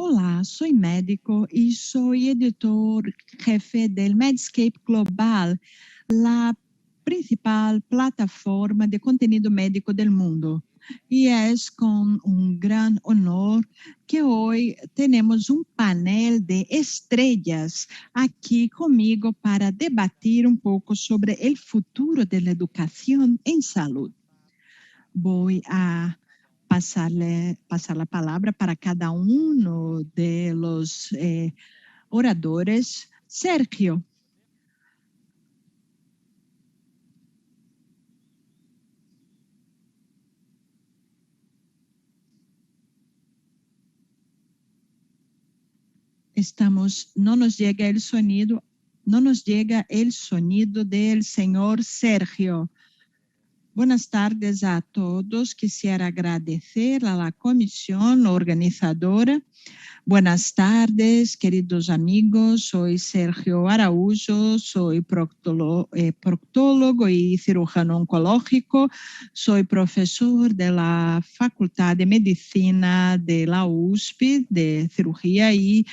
Olá, sou médico e sou editor-jefe del Medscape Global, a principal plataforma de conteúdo médico do mundo. E é com grande honor que hoje temos painel de estrelas aqui comigo para debater pouco sobre o futuro da educação em saúde. Vou a passar a palavra para cada de los oradores. Sergio. Não nos chega o sonido, não nos chega o sonido del senhor Sergio. Buenas tardes a todos. Quisiera agradecer a la comisión organizadora. Buenas tardes, queridos amigos. Soy Sergio Araújo, soy proctólogo y cirujano oncológico. Soy profesor de la Facultad de Medicina de la USP de cirugía y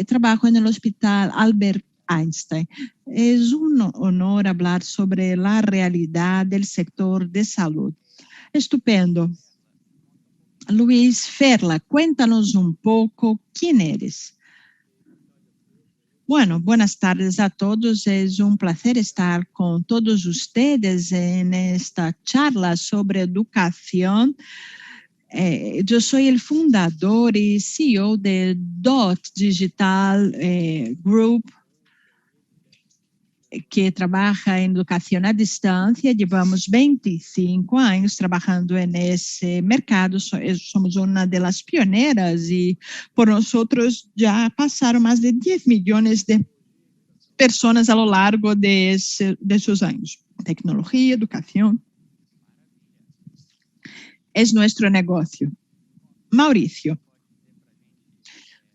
trabajo en el Hospital Albert Einstein. Es un honor hablar sobre la realidad del sector de salud. Estupendo. Luis Ferla, cuéntanos un poco quién eres. Bueno, buenas tardes a todos. Es un placer estar con todos ustedes en esta charla sobre educación. Yo soy el fundador y CEO de DOT Digital Group, que trabaja en educación a distancia. Llevamos 25 años trabajando en ese mercado. Somos una de las pioneras y por nosotros ya pasaron más de 10 millones de personas a lo largo de esos años. Tecnología, educación. Es nuestro negocio. Mauricio,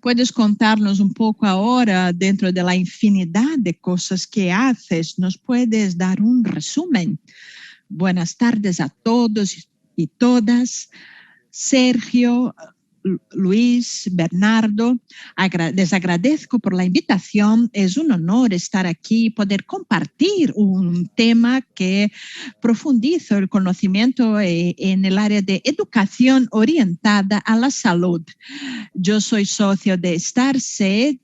¿puedes contarnos un poco ahora, dentro de la infinidad de cosas que haces, nos puedes dar un resumen? Buenas tardes a todos y todas. Sergio, Luis, Bernardo, les agradezco por la invitación. Es un honor estar aquí y poder compartir un tema que profundiza el conocimiento en el área de educación orientada a la salud. Yo soy socio de Starseed,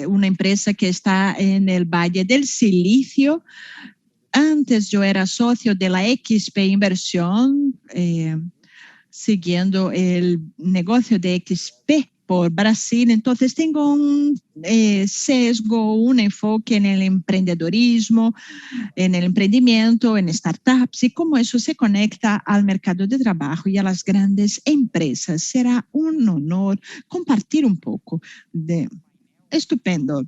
una empresa que está en el Valle del Silicio. Antes yo era socio de la XP Inversión, siguiendo el negocio de XP por Brasil. Entonces tengo un sesgo, un enfoque en el emprendedorismo, en el emprendimiento, en startups y cómo eso se conecta al mercado de trabajo y a las grandes empresas. Será un honor compartir un poco de... Estupendo.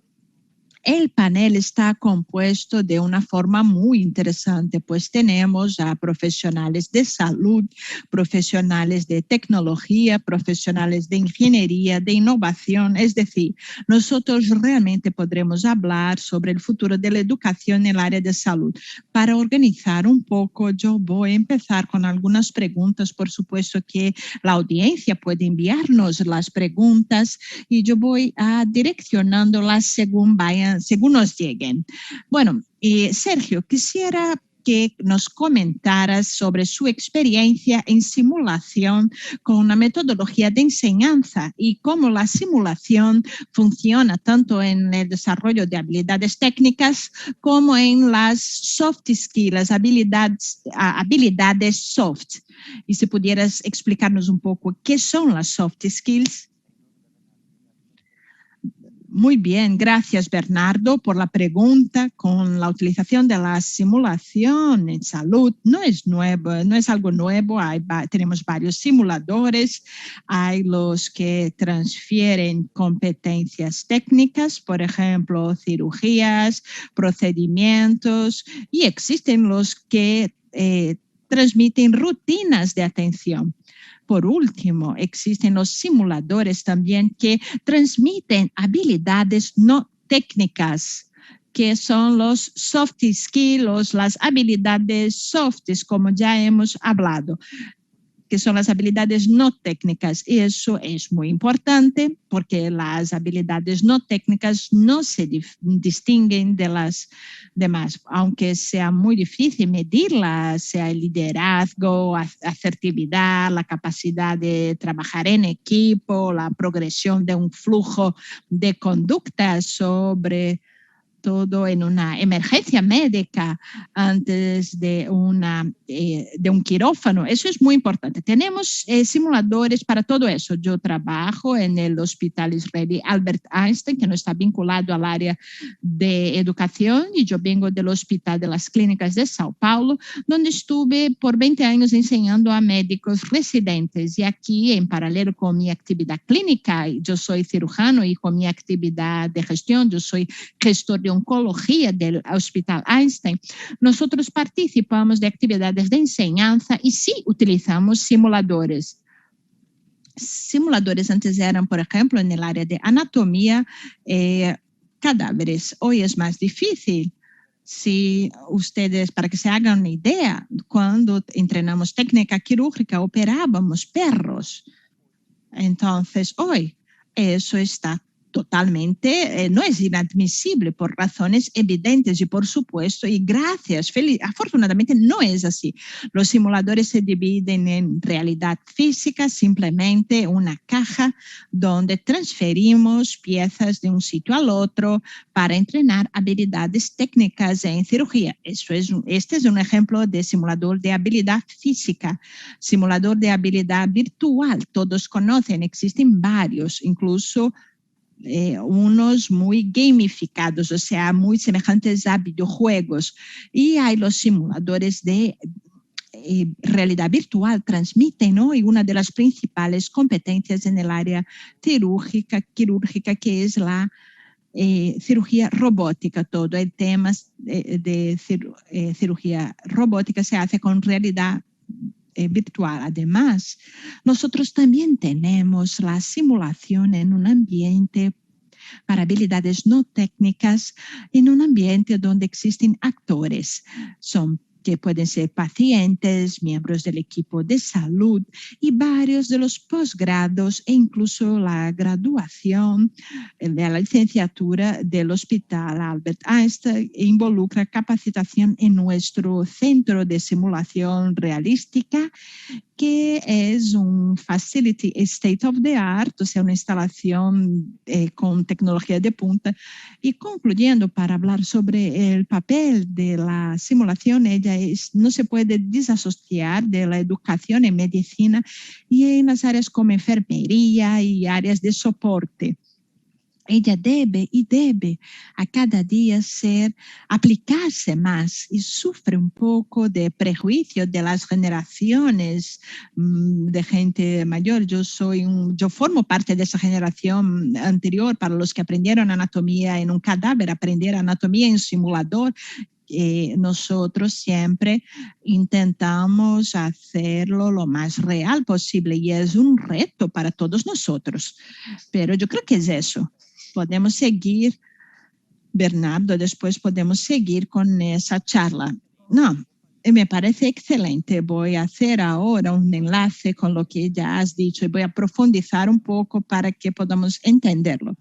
El panel está compuesto de una forma muy interesante, pues tenemos a profesionales de salud, profesionales de tecnología, profesionales de ingeniería, de innovación. Es decir, nosotros realmente podremos hablar sobre el futuro de la educación en el área de salud. Para organizar un poco, yo voy a empezar con algunas preguntas. Por supuesto que la audiencia puede enviarnos las preguntas y yo voy a direccionándolas según nos lleguen. Bueno, Sergio, quisiera que nos comentaras sobre su experiencia en simulación con una metodología de enseñanza y cómo la simulación funciona tanto en el desarrollo de habilidades técnicas como en las soft skills, las habilidades soft. Y si pudieras explicarnos un poco qué son las soft skills. Muy bien, gracias Bernardo por la pregunta. Con la utilización de la simulación en salud no es nuevo, no es algo nuevo. Tenemos varios simuladores, hay los que transfieren competencias técnicas, por ejemplo, cirugías, procedimientos, y existen los que transmiten rutinas de atención. Por último, existen los simuladores también que transmiten habilidades no técnicas, que son los soft skills, las habilidades softs, como ya hemos hablado, que son las habilidades no técnicas. Y eso es muy importante porque las habilidades no técnicas no se distinguen de las demás, aunque sea muy difícil medirlas, sea el liderazgo, asertividad, la capacidad de trabajar en equipo, la progresión de un flujo de conducta sobre todo en una emergencia médica antes de un quirófano. Eso es muy importante. Tenemos simuladores para todo eso. Yo trabajo en el Hospital Israelí Albert Einstein, que no está vinculado al área de educación, y yo vengo del Hospital de las Clínicas de Sao Paulo, donde estuve por 20 años enseñando a médicos residentes. Y aquí, en paralelo con mi actividad clínica, yo soy cirujano, y con mi actividad de gestión, yo soy gestor de oncología del Hospital Einstein, nosotros participamos de actividades de enseñanza y sí utilizamos simuladores. Simuladores antes eran, por ejemplo, en el área de anatomía, cadáveres. Hoy es más difícil. Si ustedes, para que se hagan una idea, cuando entrenamos técnica quirúrgica, operábamos perros. Entonces, hoy eso está totalmente, no es inadmisible por razones evidentes y por supuesto, y gracias, afortunadamente no es así. Los simuladores se dividen en realidad física, simplemente una caja donde transferimos piezas de un sitio al otro para entrenar habilidades técnicas en cirugía. Este es un ejemplo de simulador de habilidad física. Simulador de habilidad virtual, todos conocen, existen varios, incluso unos muy gamificados, o sea, muy semejantes a videojuegos. Y hay los simuladores de realidad virtual, transmiten hoy una de las principales competencias en el área quirúrgica, que es la cirugía robótica. Todo el tema de cirugía robótica se hace con realidad virtual. Además, nosotros también tenemos la simulación en un ambiente para habilidades no técnicas, en un ambiente donde existen actores. Que pueden ser pacientes, miembros del equipo de salud y varios de los posgrados e incluso la graduación de la licenciatura del Hospital Albert Einstein involucra capacitación en nuestro centro de simulación realística, que es un facility state of the art, o sea, una instalación con tecnología de punta. Y concluyendo, para hablar sobre el papel de la simulación, ella no se puede desasociar de la educación en medicina y en las áreas como enfermería y áreas de soporte. Ella debe a cada día aplicarse más, y sufre un poco de prejuicio de las generaciones de gente mayor. Yo formo parte de esa generación anterior, para los que aprendieron anatomía en un cadáver, aprender anatomía en un simulador. Nosotros siempre intentamos hacerlo lo más real posible, y es un reto para todos nosotros. Pero yo creo que es eso. Podemos seguir, Bernardo, después podemos seguir con esa charla. No, me parece excelente. Voy a hacer ahora un enlace con lo que ya has dicho y voy a profundizar un poco para que podamos entenderlo.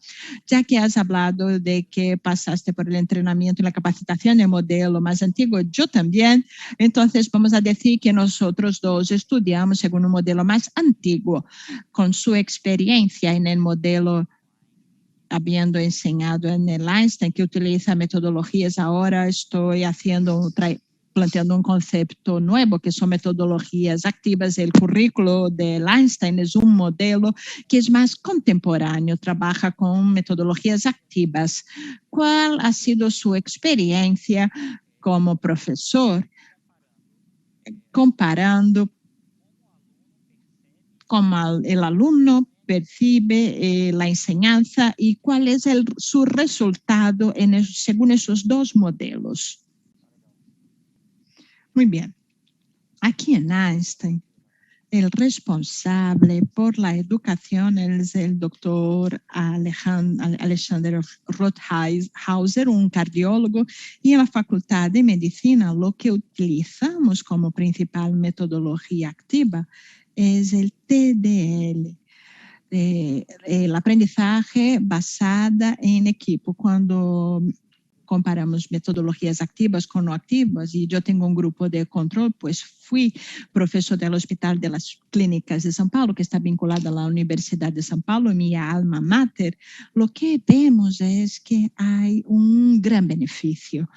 Ya que has hablado de que pasaste por el entrenamiento y la capacitación del modelo más antiguo, yo también. Entonces vamos a decir que nosotros dos estudiamos según un modelo más antiguo. Con su experiencia en el modelo, habiendo enseñado en el Einstein, que utiliza metodologías, ahora estoy haciendo planteando un concepto nuevo que son metodologías activas. El currículo del Einstein es un modelo que es más contemporáneo, trabaja con metodologías activas. ¿Cuál ha sido su experiencia como profesor comparando cómo el alumno percibe la enseñanza y cuál es su resultado según esos dos modelos? Muy bien. Aquí en Einstein, el responsable por la educación es el doctor Alexander Rothhauser, un cardiólogo, y en la Facultad de Medicina lo que utilizamos como principal metodología activa es el TDL, el aprendizaje basada en equipo. Cuando comparamos metodologías activas con no activas, y yo tengo un grupo de control, pues fui profesor del Hospital de las Clínicas de São Paulo, que está vinculado a la Universidad de São Paulo, mi alma mater. Lo que vemos es que hay un gran beneficio.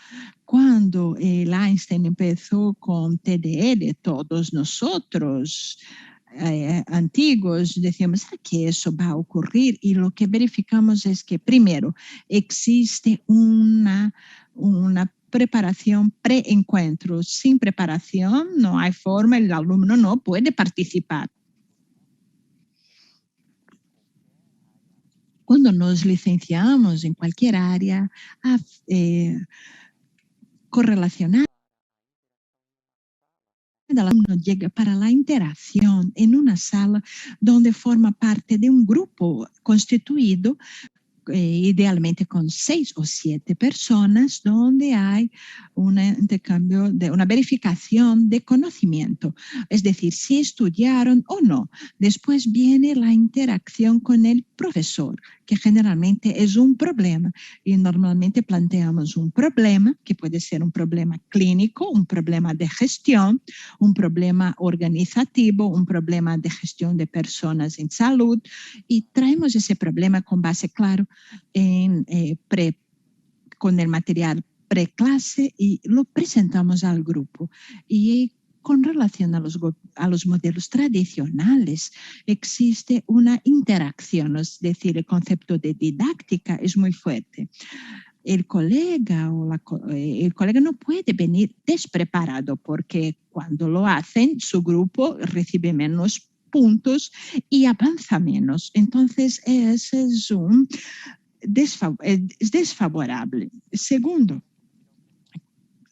Cuando el Einstein empezó con TDL, todos nosotros antiguos decíamos que eso va a ocurrir, y lo que verificamos es que primero existe una preparación pre-encuentro. Sin preparación no hay forma, el alumno no puede participar. Cuando nos licenciamos en cualquier área correlacionada, el alumno llega para la interacción en una sala donde forma parte de un grupo constituido idealmente con 6 o 7 personas, donde hay un intercambio, una verificación de conocimiento, es decir, si estudiaron o no. Después viene la interacción con el profesor, que generalmente es un problema, y normalmente planteamos un problema, que puede ser un problema clínico, un problema de gestión, un problema organizativo, un problema de gestión de personas en salud, y traemos ese problema con base, claro, con el material preclase, y lo presentamos al grupo. Y con relación a los modelos tradicionales, existe una interacción, es decir, el concepto de didáctica es muy fuerte. El colega no puede venir despreparado, porque cuando lo hacen, su grupo recibe menos puntos y avanza menos. Entonces, ese es es desfavorable. Segundo,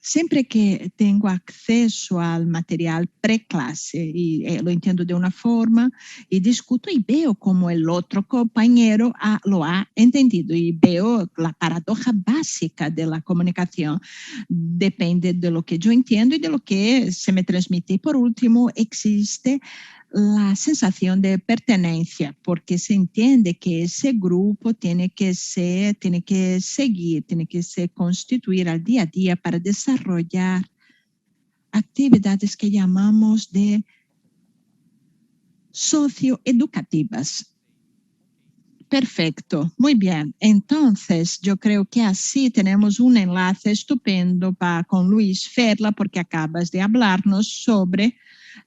siempre que tengo acceso al material preclase y lo entiendo de una forma y discuto y veo cómo el otro compañero lo ha entendido, y veo la paradoja básica de la comunicación. Depende de lo que yo entiendo y de lo que se me transmite. Y por último, existe la sensación de pertenencia, porque se entiende que ese grupo tiene que constituir al día a día para desarrollar actividades que llamamos de socioeducativas. Perfecto, muy bien. Entonces, yo creo que así tenemos un enlace estupendo con Luis Ferla, porque acabas de hablarnos sobre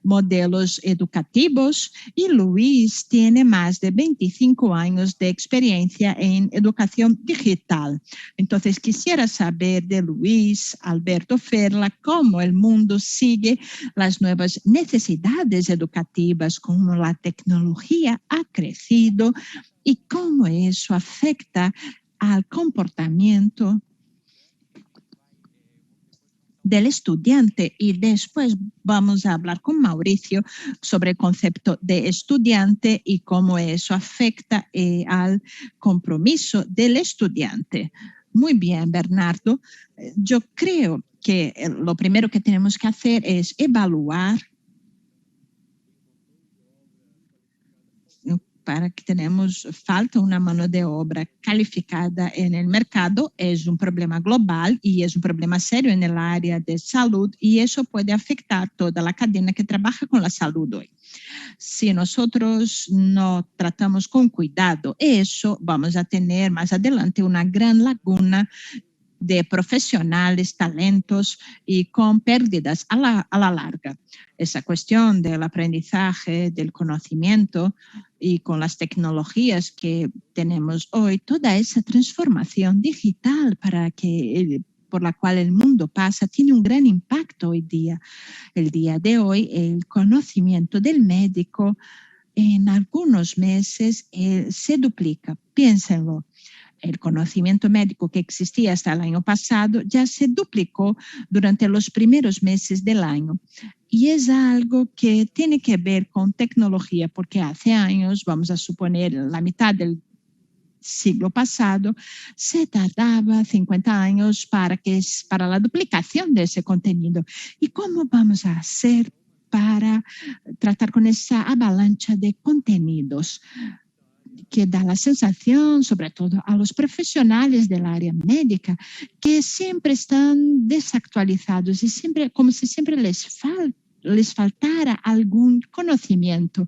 modelos educativos, y Luis tiene más de 25 años de experiencia en educación digital. Entonces, quisiera saber de Luis Alberto Ferla cómo el mundo sigue las nuevas necesidades educativas, cómo la tecnología ha crecido y cómo eso afecta al comportamiento del estudiante. Y después vamos a hablar con Mauricio sobre el concepto de estudiante y cómo eso afecta al compromiso del estudiante. Muy bien, Bernardo. Yo creo que lo primero que tenemos que hacer es evaluar para que falta una mano de obra calificada en el mercado. Es un problema global y es un problema serio en el área de salud, y eso puede afectar toda la cadena que trabaja con la salud hoy. Si nosotros no tratamos con cuidado eso, vamos a tener más adelante una gran laguna de profesionales, talentos y con pérdidas a la larga. Esa cuestión del aprendizaje, del conocimiento y con las tecnologías que tenemos hoy, toda esa transformación digital por la cual el mundo pasa, tiene un gran impacto hoy día. El día de hoy, el conocimiento del médico en algunos meses se duplica. Piénsenlo. El conocimiento médico que existía hasta el año pasado ya se duplicó durante los primeros meses del año. Y es algo que tiene que ver con tecnología, porque hace años, vamos a suponer la mitad del siglo pasado, se tardaba 50 años para la duplicación de ese contenido. ¿Y cómo vamos a hacer para tratar con esa avalancha de contenidos que da la sensación, sobre todo a los profesionales del área médica, que siempre están desactualizados y siempre, como si siempre les faltara algún conocimiento?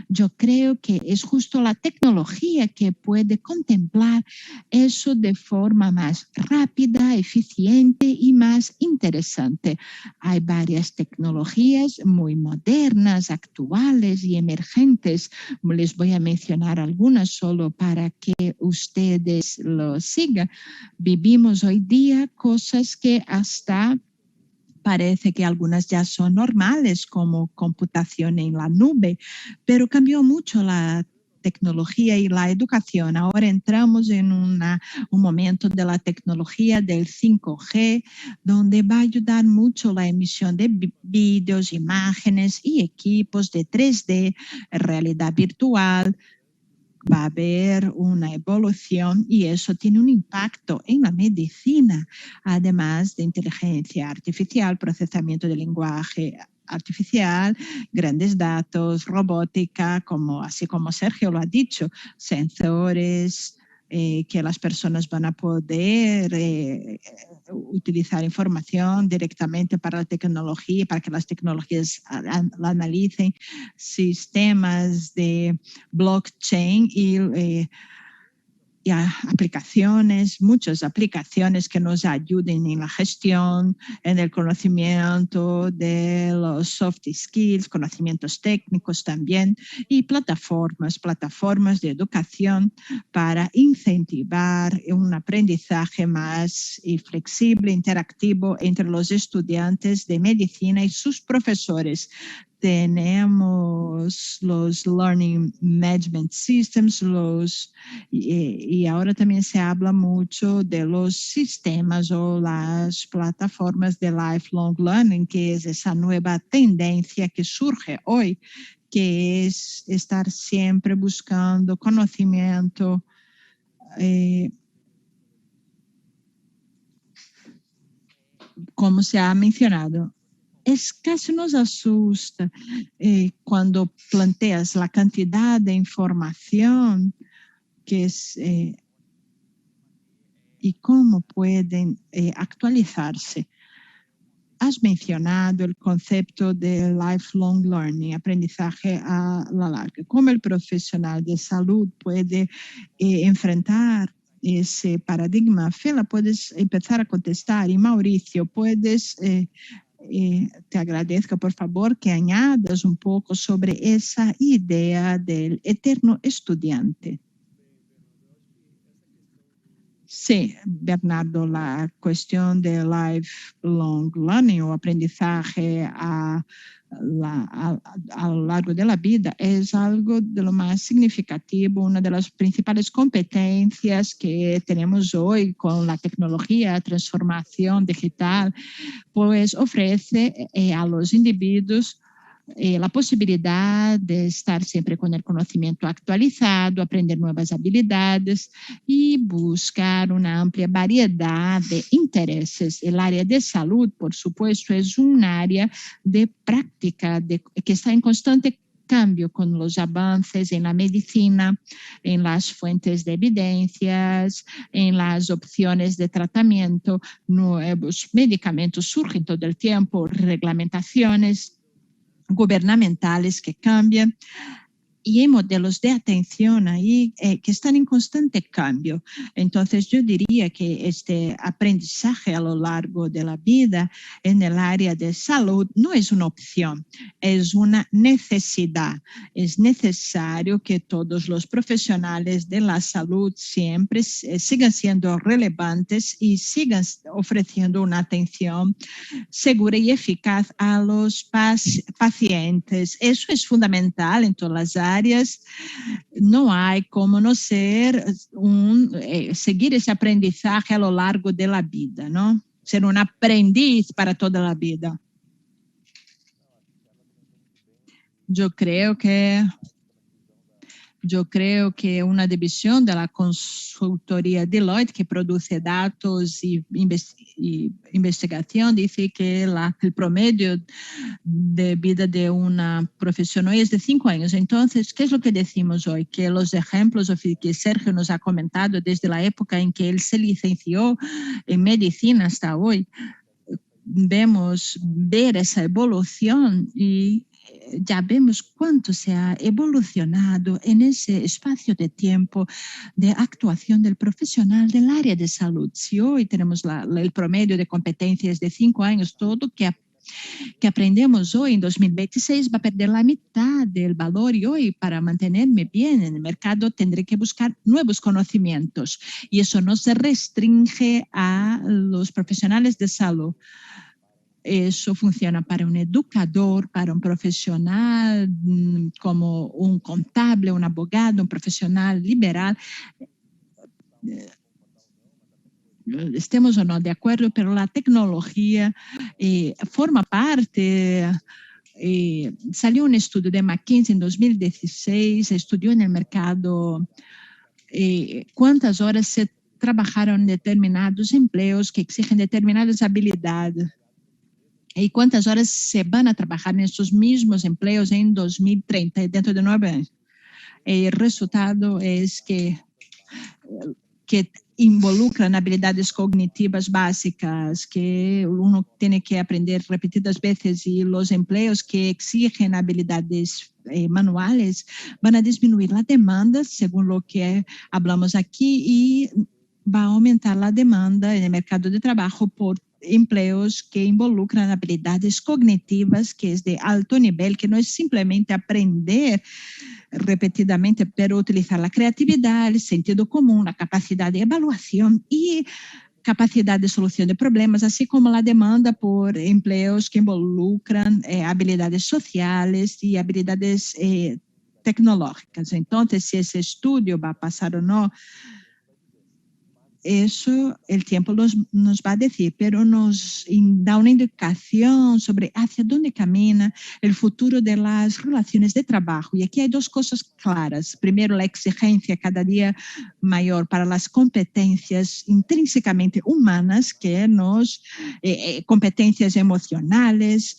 Yo creo que es justo la tecnología que puede contemplar eso de forma más rápida, eficiente y más interesante. Hay varias tecnologías muy modernas, actuales y emergentes. Les voy a mencionar algunas solo para que ustedes lo sigan. Vivimos hoy día cosas que hasta parece que algunas ya son normales, como computación en la nube, pero cambió mucho la tecnología y la educación. Ahora entramos en un momento de la tecnología del 5G, donde va a ayudar mucho la emisión de vídeos, imágenes y equipos de 3D, realidad virtual. Va a haber una evolución y eso tiene un impacto en la medicina, además de inteligencia artificial, procesamiento de lenguaje artificial, grandes datos, robótica, así como Sergio lo ha dicho, sensores, que las personas van a poder utilizar información directamente para la tecnología, para que las tecnologías la analicen, sistemas de blockchain y aplicaciones, muchas aplicaciones que nos ayuden en la gestión, en el conocimiento de los soft skills, conocimientos técnicos también, y plataformas de educación para incentivar un aprendizaje más flexible, interactivo entre los estudiantes de medicina y sus profesores. Tenemos los Learning Management Systems, y ahora también se habla mucho de los sistemas o las plataformas de lifelong learning, que es esa nueva tendencia que surge hoy, que es estar siempre buscando conocimiento, como se ha mencionado. Casi nos asusta cuando planteas la cantidad de información que es y cómo pueden actualizarse. Has mencionado el concepto de lifelong learning, aprendizaje a la larga. ¿Cómo el profesional de salud puede enfrentar ese paradigma? Fela, puedes empezar a contestar. Y Mauricio, puedes... te agradezco, por favor, que añadas un poco sobre esa idea del eterno estudiante. Sí, Bernardo, la cuestión de lifelong learning o aprendizaje a lo largo de la vida es algo de lo más significativo, una de las principales competencias que tenemos hoy con la tecnología, transformación digital, pues ofrece a los individuos la posibilidad de estar siempre con el conocimiento actualizado, aprender nuevas habilidades y buscar una amplia variedad de intereses. El área de salud, por supuesto, es un área de práctica que está en constante cambio con los avances en la medicina, en las fuentes de evidencias, en las opciones de tratamiento. Nuevos medicamentos surgen todo el tiempo, reglamentaciones gubernamentales que cambian y hay modelos de atención ahí que están en constante cambio. Entonces, yo diría que este aprendizaje a lo largo de la vida en el área de salud no es una opción, es una necesidad. Es necesario que todos los profesionales de la salud siempre sigan siendo relevantes y sigan ofreciendo una atención segura y eficaz a los pacientes. Eso es fundamental en todas las áreas. No hay como no ser seguir ese aprendizaje a lo largo de la vida, ¿no? Ser un aprendiz para toda la vida. Yo creo que una división de la consultoría Deloitte, que produce datos y investigación, dice que el promedio de vida de una profesión hoy es de 5 años. Entonces, ¿qué es lo que decimos hoy? Que los ejemplos que Sergio nos ha comentado desde la época en que él se licenció en medicina hasta hoy, ver esa evolución y ya vemos cuánto se ha evolucionado en ese espacio de tiempo de actuación del profesional del área de salud. Si hoy tenemos el promedio de competencias de 5 años, todo que aprendemos hoy en 2026 va a perder la mitad del valor, y hoy para mantenerme bien en el mercado tendré que buscar nuevos conocimientos, y eso no se restringe a los profesionales de salud. Eso funciona para un educador, para un profesional como un contable, un abogado, un profesional liberal. Estemos o no de acuerdo, pero la tecnología forma parte. Salió un estudio de McKinsey en 2016, estudió en el mercado cuántas horas se trabajaron en determinados empleos que exigen determinadas habilidades. ¿Y cuántas horas se van a trabajar en estos mismos empleos en 2030, dentro de 9 años? El resultado es que involucran habilidades cognitivas básicas que uno tiene que aprender repetidas veces, y los empleos que exigen habilidades manuales van a disminuir la demanda, según lo que hablamos aquí, y va a aumentar la demanda en el mercado de trabajo por empleos que involucran habilidades cognitivas, que es de alto nivel, que no es simplemente aprender repetidamente, pero utilizar la creatividad, el sentido común, la capacidad de evaluación y capacidad de solución de problemas, así como la demanda por empleos que involucran habilidades sociales y habilidades tecnológicas. Entonces, si ese estudio va a pasar o no, eso el tiempo nos va a decir, pero nos da una indicación sobre hacia dónde camina el futuro de las relaciones de trabajo. Y aquí hay 2 cosas claras. Primero, la exigencia cada día mayor para las competencias intrínsecamente humanas, que competencias emocionales,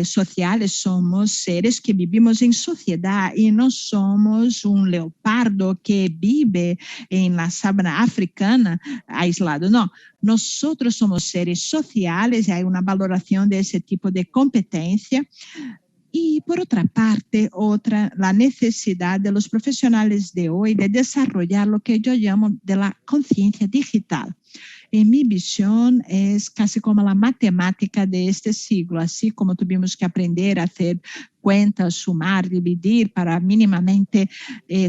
sociales. Somos seres que vivimos en sociedad y no somos un leopardo que vive en la sabana africana aislado. No, nosotros somos seres sociales y hay una valoración de ese tipo de competencia. Y por otra parte, la necesidad de los profesionales de hoy de desarrollar lo que yo llamo de la conciencia digital. En mi visión es casi como la matemática de este siglo, así como tuvimos que aprender a hacer cuentas, sumar, dividir para mínimamente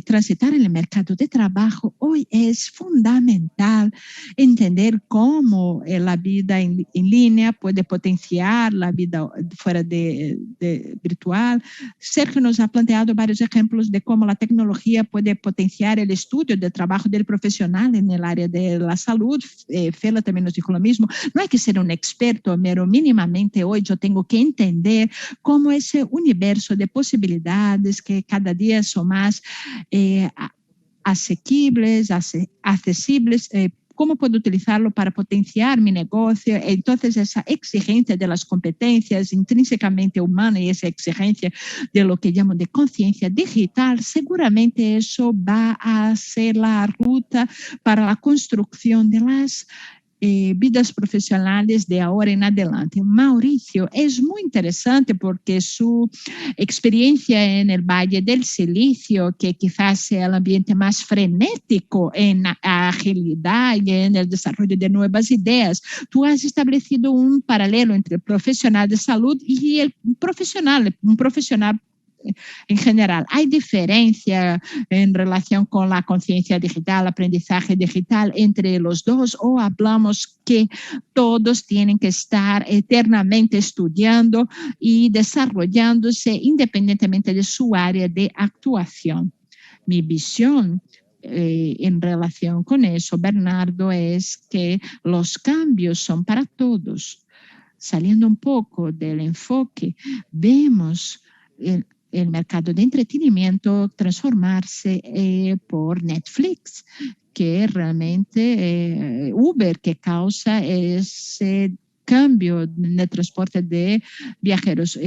transitar en el mercado de trabajo. Hoy es fundamental entender cómo la vida en línea puede potenciar la vida fuera de virtual. Sergio nos ha planteado varios ejemplos de cómo la tecnología puede potenciar el estudio del trabajo del profesional en el área de la salud. Fela también nos dijo lo mismo. No hay que ser un experto, pero mínimamente hoy yo tengo que entender cómo ese universo de posibilidades que cada día son más asequibles, accesibles, cómo puedo utilizarlo para potenciar mi negocio. Entonces, esa exigencia de las competencias intrínsecamente humanas y esa exigencia de lo que llamo de conciencia digital, seguramente eso va a ser la ruta para la construcción de las vidas profesionales de ahora en adelante. Mauricio es muy interesante porque su experiencia en el Valle del Silicio, que quizás sea el ambiente más frenético en agilidad y en el desarrollo de nuevas ideas, tú has establecido un paralelo entre el profesional de salud y el profesional, un profesional en general. ¿Hay diferencia en relación con la conciencia digital, aprendizaje digital entre los dos, o hablamos que todos tienen que estar eternamente estudiando y desarrollándose independientemente de su área de actuación? Mi visión en relación con eso, Bernardo, es que los cambios son para todos. Saliendo un poco del enfoque, vemos el mercado de entretenimiento transformarse por Netflix, que realmente Uber, que causa ese cambio en el transporte de viajeros.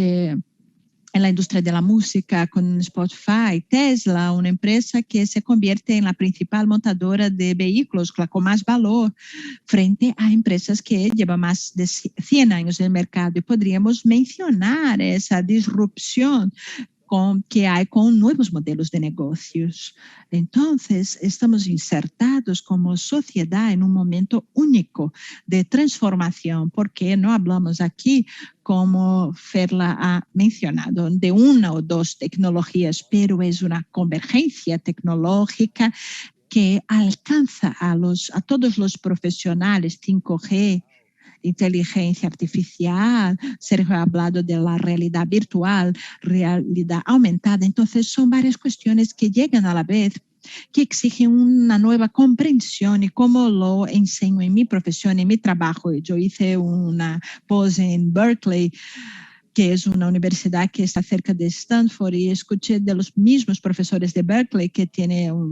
En la industria de la música con Spotify, Tesla, una empresa que se convierte en la principal montadora de vehículos con más valor frente a empresas que llevan más de 100 años en el mercado. Y podríamos mencionar esa disrupción que hay con nuevos modelos de negocios. Entonces, estamos insertados como sociedad en un momento único de transformación, porque no hablamos aquí, como Ferla ha mencionado, de una o dos tecnologías, pero es una convergencia tecnológica que alcanza a todos los profesionales, 5G, inteligencia artificial, Sergio ha hablado de la realidad virtual, realidad aumentada. Entonces, son varias cuestiones que llegan a la vez, que exigen una nueva comprensión, y como lo enseño en mi profesión, en mi trabajo. Yo hice una pose en Berkeley, que es una universidad que está cerca de Stanford, y escuché de los mismos profesores de Berkeley, que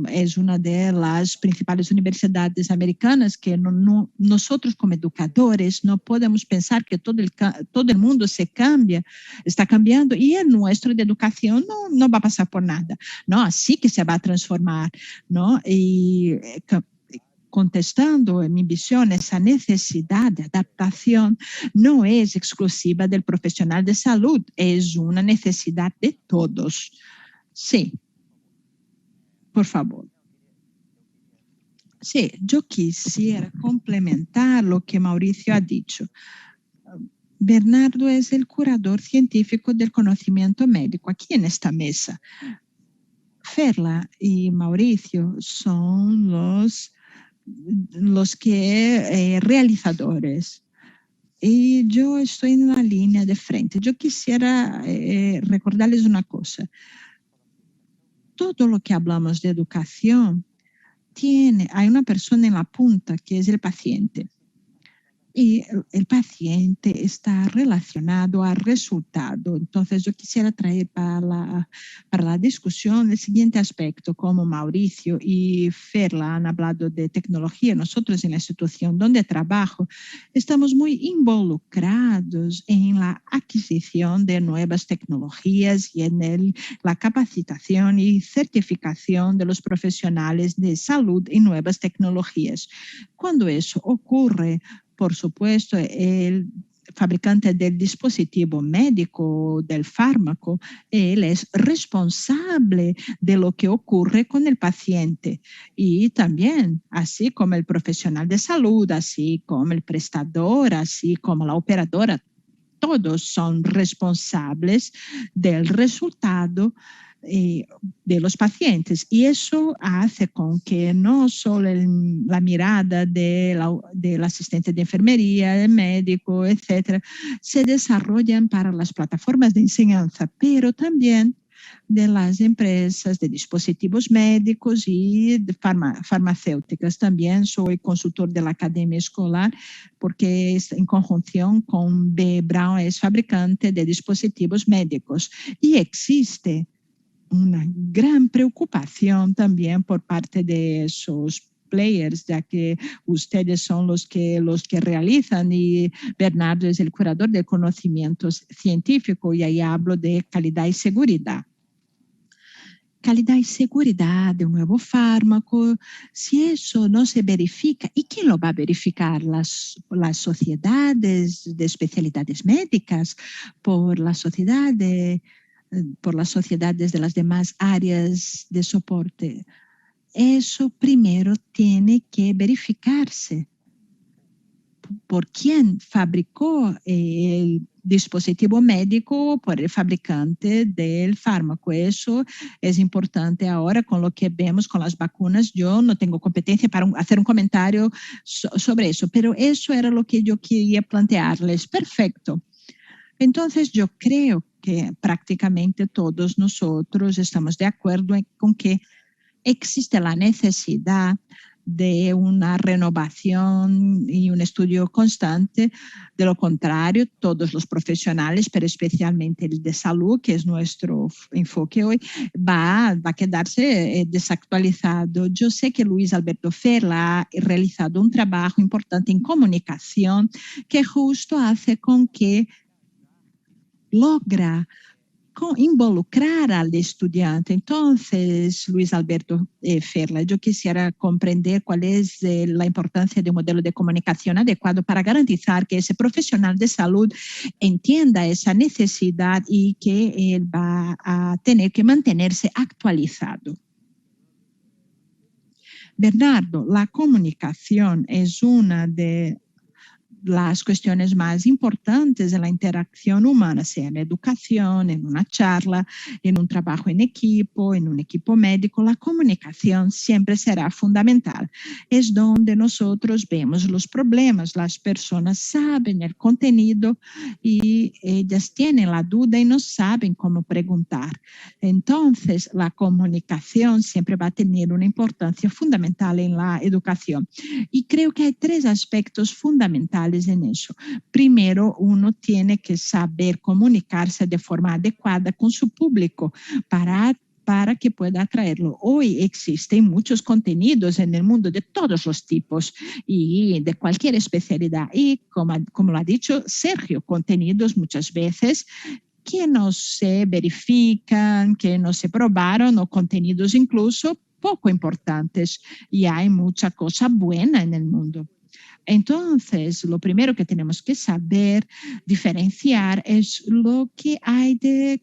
es una de las principales universidades americanas, que nosotros como educadores no podemos pensar que todo el mundo está cambiando, y el nuestro de educación no va a pasar por nada, ¿no? Así que se va a transformar, ¿no? Y contestando en mi visión, esa necesidad de adaptación no es exclusiva del profesional de salud, es una necesidad de todos. Sí, por favor. Sí, yo quisiera complementar lo que Mauricio ha dicho. Bernardo es el curador científico del conocimiento médico aquí en esta mesa. Ferla y Mauricio son los que realizadores. Y yo estoy en la línea de frente. Yo quisiera recordarles una cosa. Todo lo que hablamos de educación hay una persona en la punta que es el paciente. Y el paciente está relacionado al resultado. Entonces, yo quisiera traer para la discusión el siguiente aspecto. Como Mauricio y Ferla han hablado de tecnología, nosotros en la institución donde trabajo estamos muy involucrados en la adquisición de nuevas tecnologías y en la capacitación y certificación de los profesionales de salud en nuevas tecnologías. Cuando eso ocurre, por supuesto, el fabricante del dispositivo médico, del fármaco, él es responsable de lo que ocurre con el paciente. Y también, así como el profesional de salud, así como el prestador, así como la operadora, todos son responsables del resultado de los pacientes, y eso hace con que no solo la mirada del asistente de enfermería, el médico, etcétera, se desarrollen para las plataformas de enseñanza, pero también de las empresas de dispositivos médicos y de farmacéuticas. También soy consultor de la Academia Escolar, porque en conjunción con B. Braun es fabricante de dispositivos médicos, y existe una gran preocupación también por parte de esos players, ya que ustedes son los que realizan, y Bernardo es el curador de conocimientos científicos, y ahí hablo de calidad y seguridad. calidad y seguridad de un nuevo fármaco, si eso no se verifica, ¿y quién lo va a verificar? Las sociedades de especialidades médicas, por la sociedad por las sociedades de las demás áreas de soporte. Eso primero tiene que verificarse. Por quién fabricó el dispositivo médico, por el fabricante del fármaco. Eso es importante ahora con lo que vemos con las vacunas. Yo no tengo competencia para hacer un comentario sobre eso, pero eso era lo que yo quería plantearles. Perfecto. Entonces, yo creo que prácticamente todos nosotros estamos de acuerdo con que existe la necesidad de una renovación y un estudio constante. De lo contrario, todos los profesionales, pero especialmente el de salud, que es nuestro enfoque hoy, va a quedarse desactualizado. Yo sé que Luis Alberto Ferla ha realizado un trabajo importante en comunicación que justo hace con que logra involucrar al estudiante. Entonces, Luis Alberto Ferla, yo quisiera comprender cuál es la importancia de un modelo de comunicación adecuado para garantizar que ese profesional de salud entienda esa necesidad y que él va a tener que mantenerse actualizado. Bernardo, la comunicación es una de las cuestiones más importantes de la interacción humana, sea en educación, en una charla, en un trabajo en equipo, en un equipo médico. La comunicación siempre será fundamental. Es donde nosotros vemos los problemas. Las personas saben el contenido y ellas tienen la duda y no saben cómo preguntar. Entonces, la comunicación siempre va a tener una importancia fundamental en la educación. Y creo que hay tres aspectos fundamentales en eso. Primero, uno tiene que saber comunicarse de forma adecuada con su público para que pueda atraerlo. Hoy existen muchos contenidos en el mundo de todos los tipos y de cualquier especialidad. Y como lo ha dicho Sergio, contenidos muchas veces que no se verifican, que no se probaron, o contenidos incluso poco importantes. Y hay mucha cosa buena en el mundo. Entonces, lo primero que tenemos que saber diferenciar es lo que hay de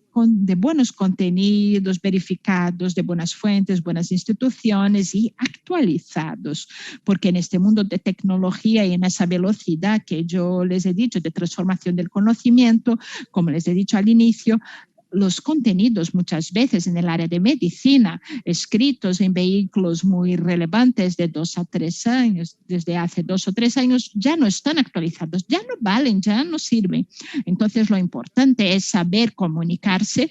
buenos contenidos verificados, de buenas fuentes, buenas instituciones y actualizados, porque en este mundo de tecnología y en esa velocidad que yo les he dicho de transformación del conocimiento, como les he dicho al inicio, los contenidos muchas veces en el área de medicina, escritos en vehículos muy relevantes de 2 a 3 años, desde hace 2 o 3 años, ya no están actualizados, ya no valen, ya no sirven. Entonces, lo importante es saber comunicarse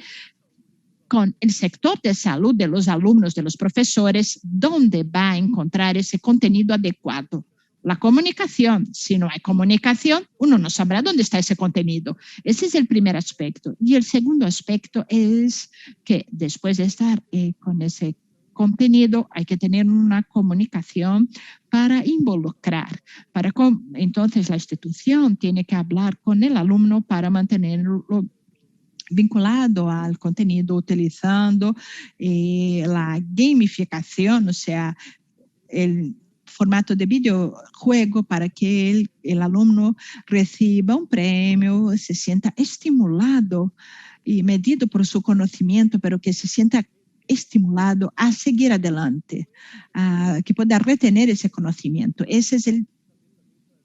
con el sector de salud de los alumnos, de los profesores, dónde va a encontrar ese contenido adecuado. La comunicación, si no hay comunicación, uno no sabrá dónde está ese contenido. Ese es el primer aspecto. Y el segundo aspecto es que después de estar con ese contenido, hay que tener una comunicación para involucrar. Entonces, la institución tiene que hablar con el alumno para mantenerlo vinculado al contenido, utilizando la gamificación, o sea, el formato de videojuego para que el alumno reciba un premio, se sienta estimulado y medido por su conocimiento, pero que se sienta estimulado a seguir adelante, que pueda retener ese conocimiento. Ese es el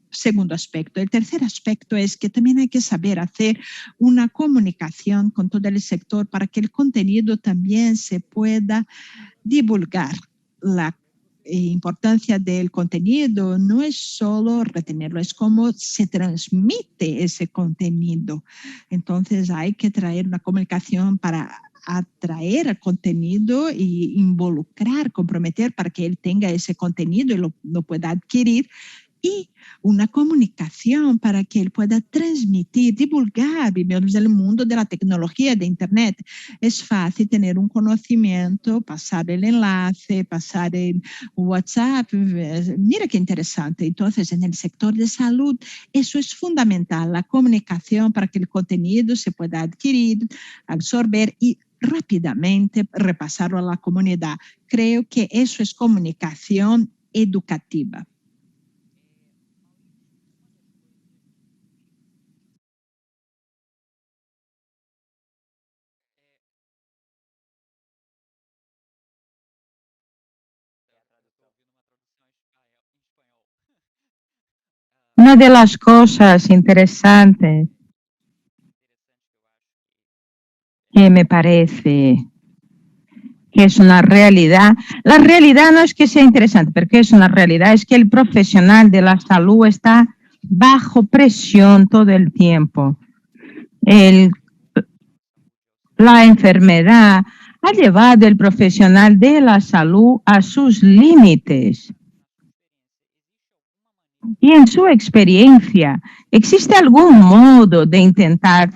segundo aspecto. El tercer aspecto es que también hay que saber hacer una comunicación con todo el sector para que el contenido también se pueda divulgar. La importancia del contenido no es solo retenerlo, es cómo se transmite ese contenido. Entonces hay que traer una comunicación para atraer el contenido y involucrar, comprometer para que él tenga ese contenido y lo pueda adquirir, y una comunicación para que él pueda transmitir, divulgar. Vivimos en el mundo de la tecnología, de Internet. Es fácil tener un conocimiento, pasar el enlace, pasar el WhatsApp. Mira qué interesante. Entonces, en el sector de salud, eso es fundamental, la comunicación para que el contenido se pueda adquirir, absorber y rápidamente repasarlo a la comunidad. Creo que eso es comunicación educativa. Una de las cosas interesantes que me parece que es una realidad, la realidad no es que sea interesante, pero que es una realidad, es que el profesional de la salud está bajo presión todo el tiempo. La enfermedad ha llevado al profesional de la salud a sus límites. Y en su experiencia, ¿existe algún modo de intentar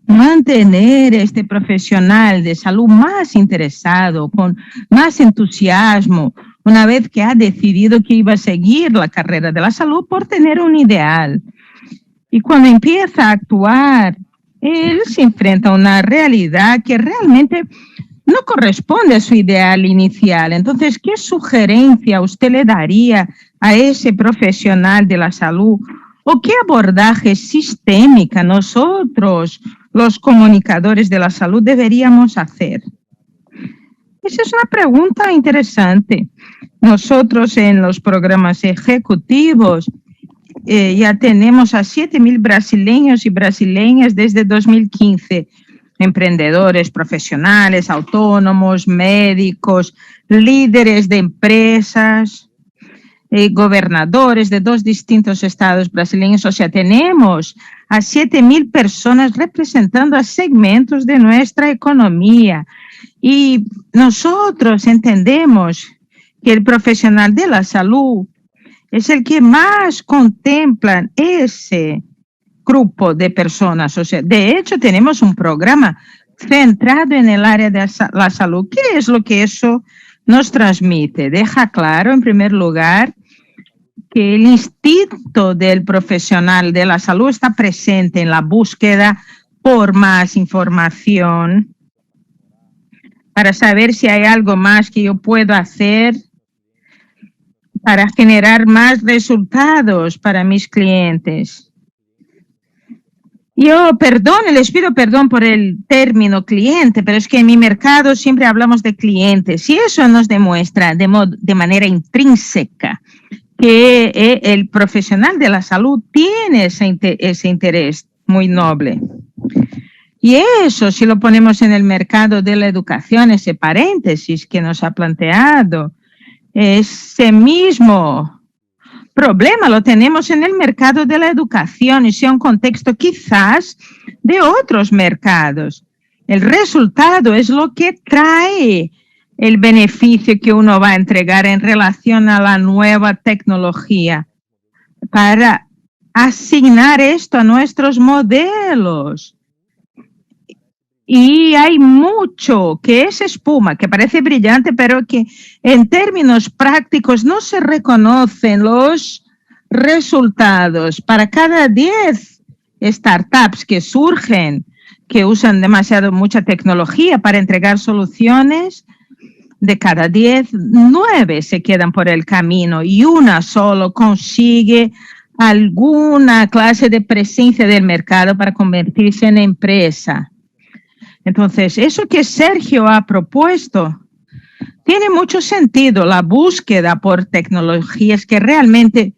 mantener este profesional de salud más interesado, con más entusiasmo, una vez que ha decidido que iba a seguir la carrera de la salud por tener un ideal? Y cuando empieza a actuar, él se enfrenta a una realidad que realmente no corresponde a su ideal inicial. Entonces, ¿qué sugerencia usted le daría a ese profesional de la salud? ¿O qué abordaje sistémica nosotros, los comunicadores de la salud, deberíamos hacer? Esa es una pregunta interesante. Nosotros en los programas ejecutivos ya tenemos a 7,000 brasileños y brasileñas desde 2015. Emprendedores, profesionales, autónomos, médicos, líderes de empresas, gobernadores de 2 distintos estados brasileños. O sea, tenemos a 7,000 personas representando a segmentos de nuestra economía. Y nosotros entendemos que el profesional de la salud es el que más contempla ese grupo de personas. O sea, de hecho, tenemos un programa centrado en el área de la salud. ¿Qué es lo que eso nos transmite? Deja claro, en primer lugar, que el instinto del profesional de la salud está presente en la búsqueda por más información, para saber si hay algo más que yo puedo hacer para generar más resultados para mis clientes. Yo, les pido perdón por el término cliente, pero es que en mi mercado siempre hablamos de clientes y eso nos demuestra de manera intrínseca que el profesional de la salud tiene ese interés muy noble. Y eso, si lo ponemos en el mercado de la educación, ese paréntesis que nos ha planteado, ese mismo problema lo tenemos en el mercado de la educación y sea un contexto quizás de otros mercados. El resultado es lo que trae el beneficio que uno va a entregar en relación a la nueva tecnología para asignar esto a nuestros modelos. Y hay mucho que es espuma, que parece brillante, pero que en términos prácticos no se reconocen los resultados. Para cada 10 startups que surgen, que usan mucha tecnología para entregar soluciones, de cada 10, 9 se quedan por el camino y una solo consigue alguna clase de presencia del mercado para convertirse en empresa. Entonces, eso que Sergio ha propuesto tiene mucho sentido, la búsqueda por tecnologías que realmente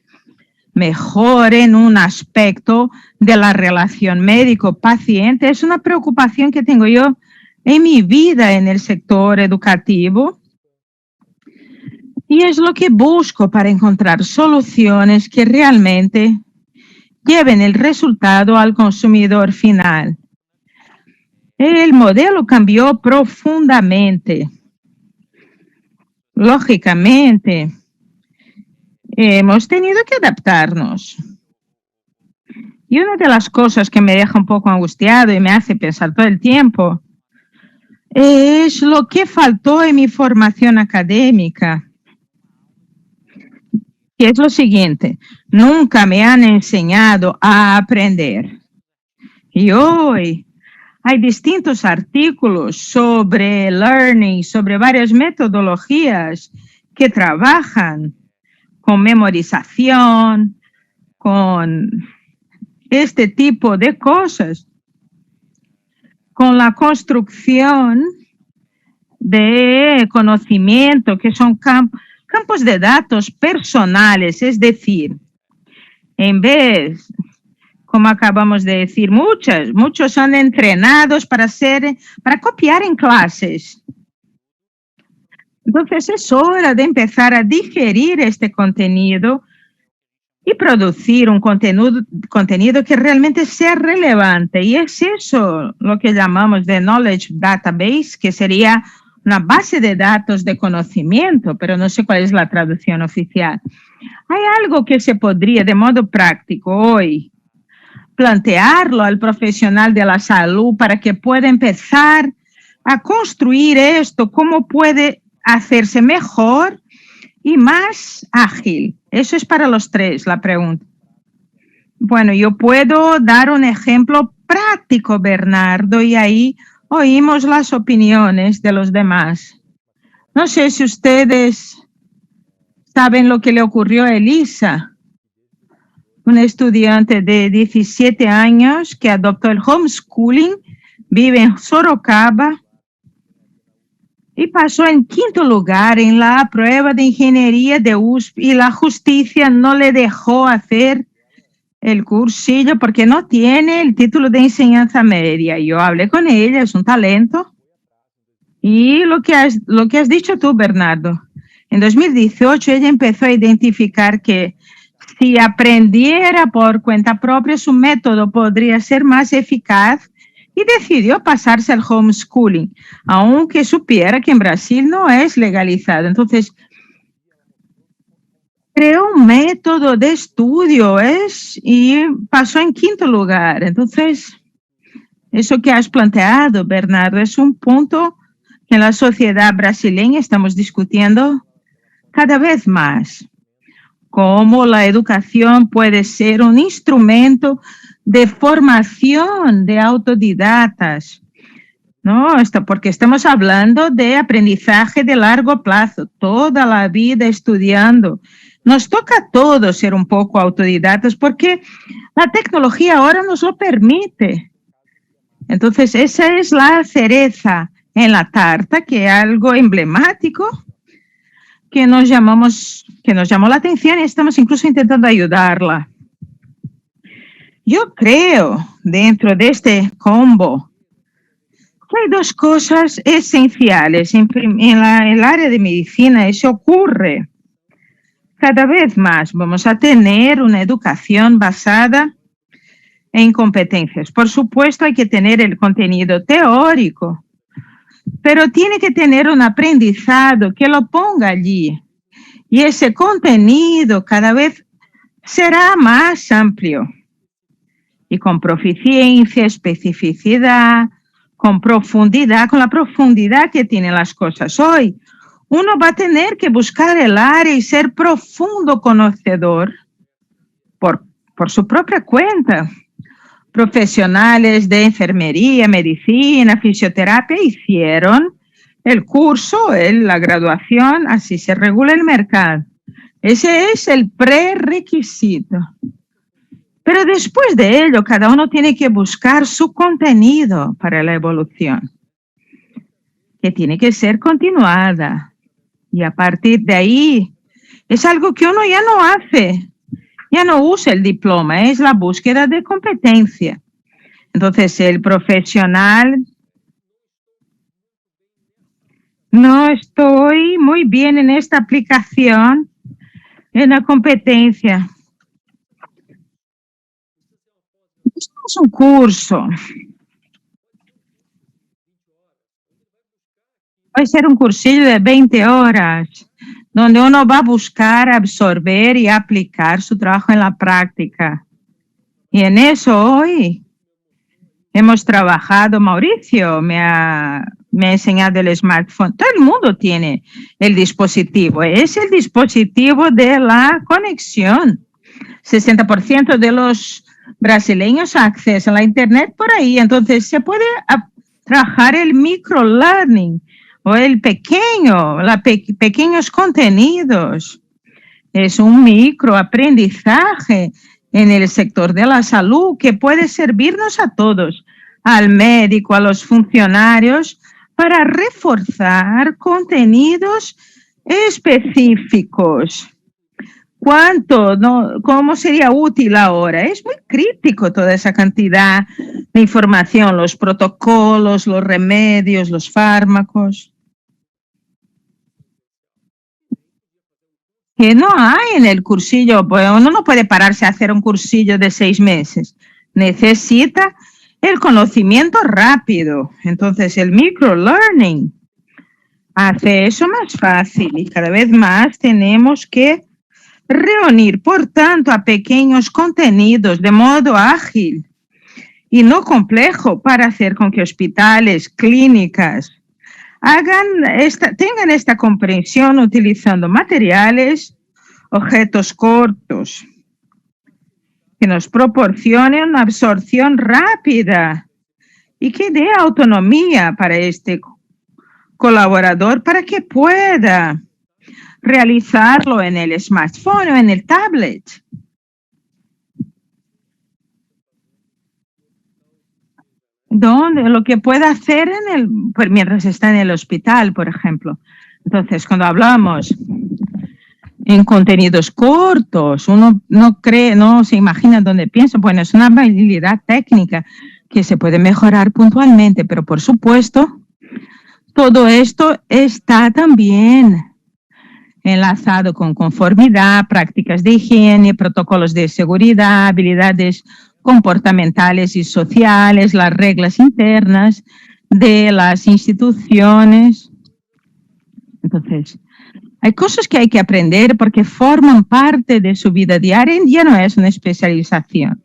mejoren un aspecto de la relación médico-paciente. Es una preocupación que tengo yo en mi vida en el sector educativo y es lo que busco para encontrar soluciones que realmente lleven el resultado al consumidor final. El modelo cambió profundamente. Lógicamente, hemos tenido que adaptarnos. Y una de las cosas que me deja un poco angustiado y me hace pensar todo el tiempo es lo que faltó en mi formación académica, que es lo siguiente: nunca me han enseñado a aprender. Y hoy Hay distintos artículos sobre learning, sobre varias metodologías que trabajan con memorización, con este tipo de cosas, con la construcción de conocimiento, que son campos de datos personales, es decir, en vez, como acabamos de decir, muchos son entrenados para copiar en clases. Entonces es hora de empezar a digerir este contenido y producir un contenido que realmente sea relevante. Y es eso lo que llamamos de knowledge database, que sería una base de datos de conocimiento, pero no sé cuál es la traducción oficial. Hay algo que se podría de modo práctico hoy plantearlo al profesional de la salud para que pueda empezar a construir esto, cómo puede hacerse mejor y más ágil. Eso es para los tres, la pregunta. Bueno, yo puedo dar un ejemplo práctico, Bernardo, y ahí oímos las opiniones de los demás. No sé si ustedes saben lo que le ocurrió a Elisa, una estudiante de 17 años que adoptó el homeschooling, vive en Sorocaba y pasó en 5º lugar en la prueba de ingeniería de USP y la justicia no le dejó hacer el cursillo porque no tiene el título de enseñanza media. Yo hablé con ella, es un talento. Y lo que has dicho tú, Bernardo, en 2018 ella empezó a identificar que si aprendiera por cuenta propia, su método podría ser más eficaz y decidió pasarse al homeschooling, aunque supiera que en Brasil no es legalizado. Entonces, creó un método de estudio y pasó en 5º lugar. Entonces, eso que has planteado, Bernardo, es un punto que en la sociedad brasileña estamos discutiendo cada vez más. Cómo la educación puede ser un instrumento de formación de autodidactas, ¿no? Porque estamos hablando de aprendizaje de largo plazo, toda la vida estudiando. Nos toca a todos ser un poco autodidactas porque la tecnología ahora nos lo permite. Entonces, esa es la cereza en la tarta, que es algo emblemático que nos llamó la atención y estamos incluso intentando ayudarla. Yo creo, dentro de este combo, que hay 2 cosas esenciales. En el área de medicina eso ocurre. Cada vez más vamos a tener una educación basada en competencias. Por supuesto, hay que tener el contenido teórico, pero tiene que tener un aprendizado que lo ponga allí. Y ese contenido cada vez será más amplio y con proficiencia, especificidad, con profundidad, con la profundidad que tienen las cosas hoy. Uno va a tener que buscar el área y ser profundo conocedor por su propia cuenta. Profesionales de enfermería, medicina, fisioterapia hicieron el curso, la graduación, así se regula el mercado. Ese es el prerequisito. Pero después de ello, cada uno tiene que buscar su contenido para la evolución, que tiene que ser continuada. Y a partir de ahí, es algo que uno ya no hace, ya no usa el diploma, es la búsqueda de competencia. Entonces, el profesional, no estoy muy bien en esta aplicación, en la competencia. Es un curso. Puede ser un cursillo de 20 horas, donde uno va a buscar absorber y aplicar su trabajo en la práctica. Y en eso hoy hemos trabajado. Mauricio me ha enseñado el smartphone. Todo el mundo tiene el dispositivo. Es el dispositivo de la conexión. 60% de los brasileños accesan a la Internet por ahí. Entonces se puede trabajar el microlearning o el pequeños contenidos. Es un microaprendizaje en el sector de la salud que puede servirnos a todos, al médico, a los funcionarios, para reforzar contenidos específicos. ¿Cómo sería útil ahora? Es muy crítico toda esa cantidad de información, los protocolos, los remedios, los fármacos. Que no hay en el cursillo, pues uno no puede pararse a hacer un cursillo de 6 meses. Necesita el conocimiento rápido. Entonces el microlearning hace eso más fácil y cada vez más tenemos que reunir, por tanto, a pequeños contenidos de modo ágil y no complejo para hacer con que hospitales, clínicas, tengan esta comprensión utilizando materiales, objetos cortos, que nos proporcionen una absorción rápida y que dé autonomía para este colaborador para que pueda realizarlo en el smartphone o en el tablet. Lo que pueda hacer pues mientras está en el hospital, por ejemplo. Entonces, cuando hablamos en contenidos cortos, uno no se imagina dónde piensa. Bueno, es una habilidad técnica que se puede mejorar puntualmente, pero por supuesto, todo esto está también enlazado con conformidad, prácticas de higiene, protocolos de seguridad, habilidades comportamentales y sociales, las reglas internas de las instituciones. Entonces, hay cosas que hay que aprender porque forman parte de su vida diaria y ya no es una especialización.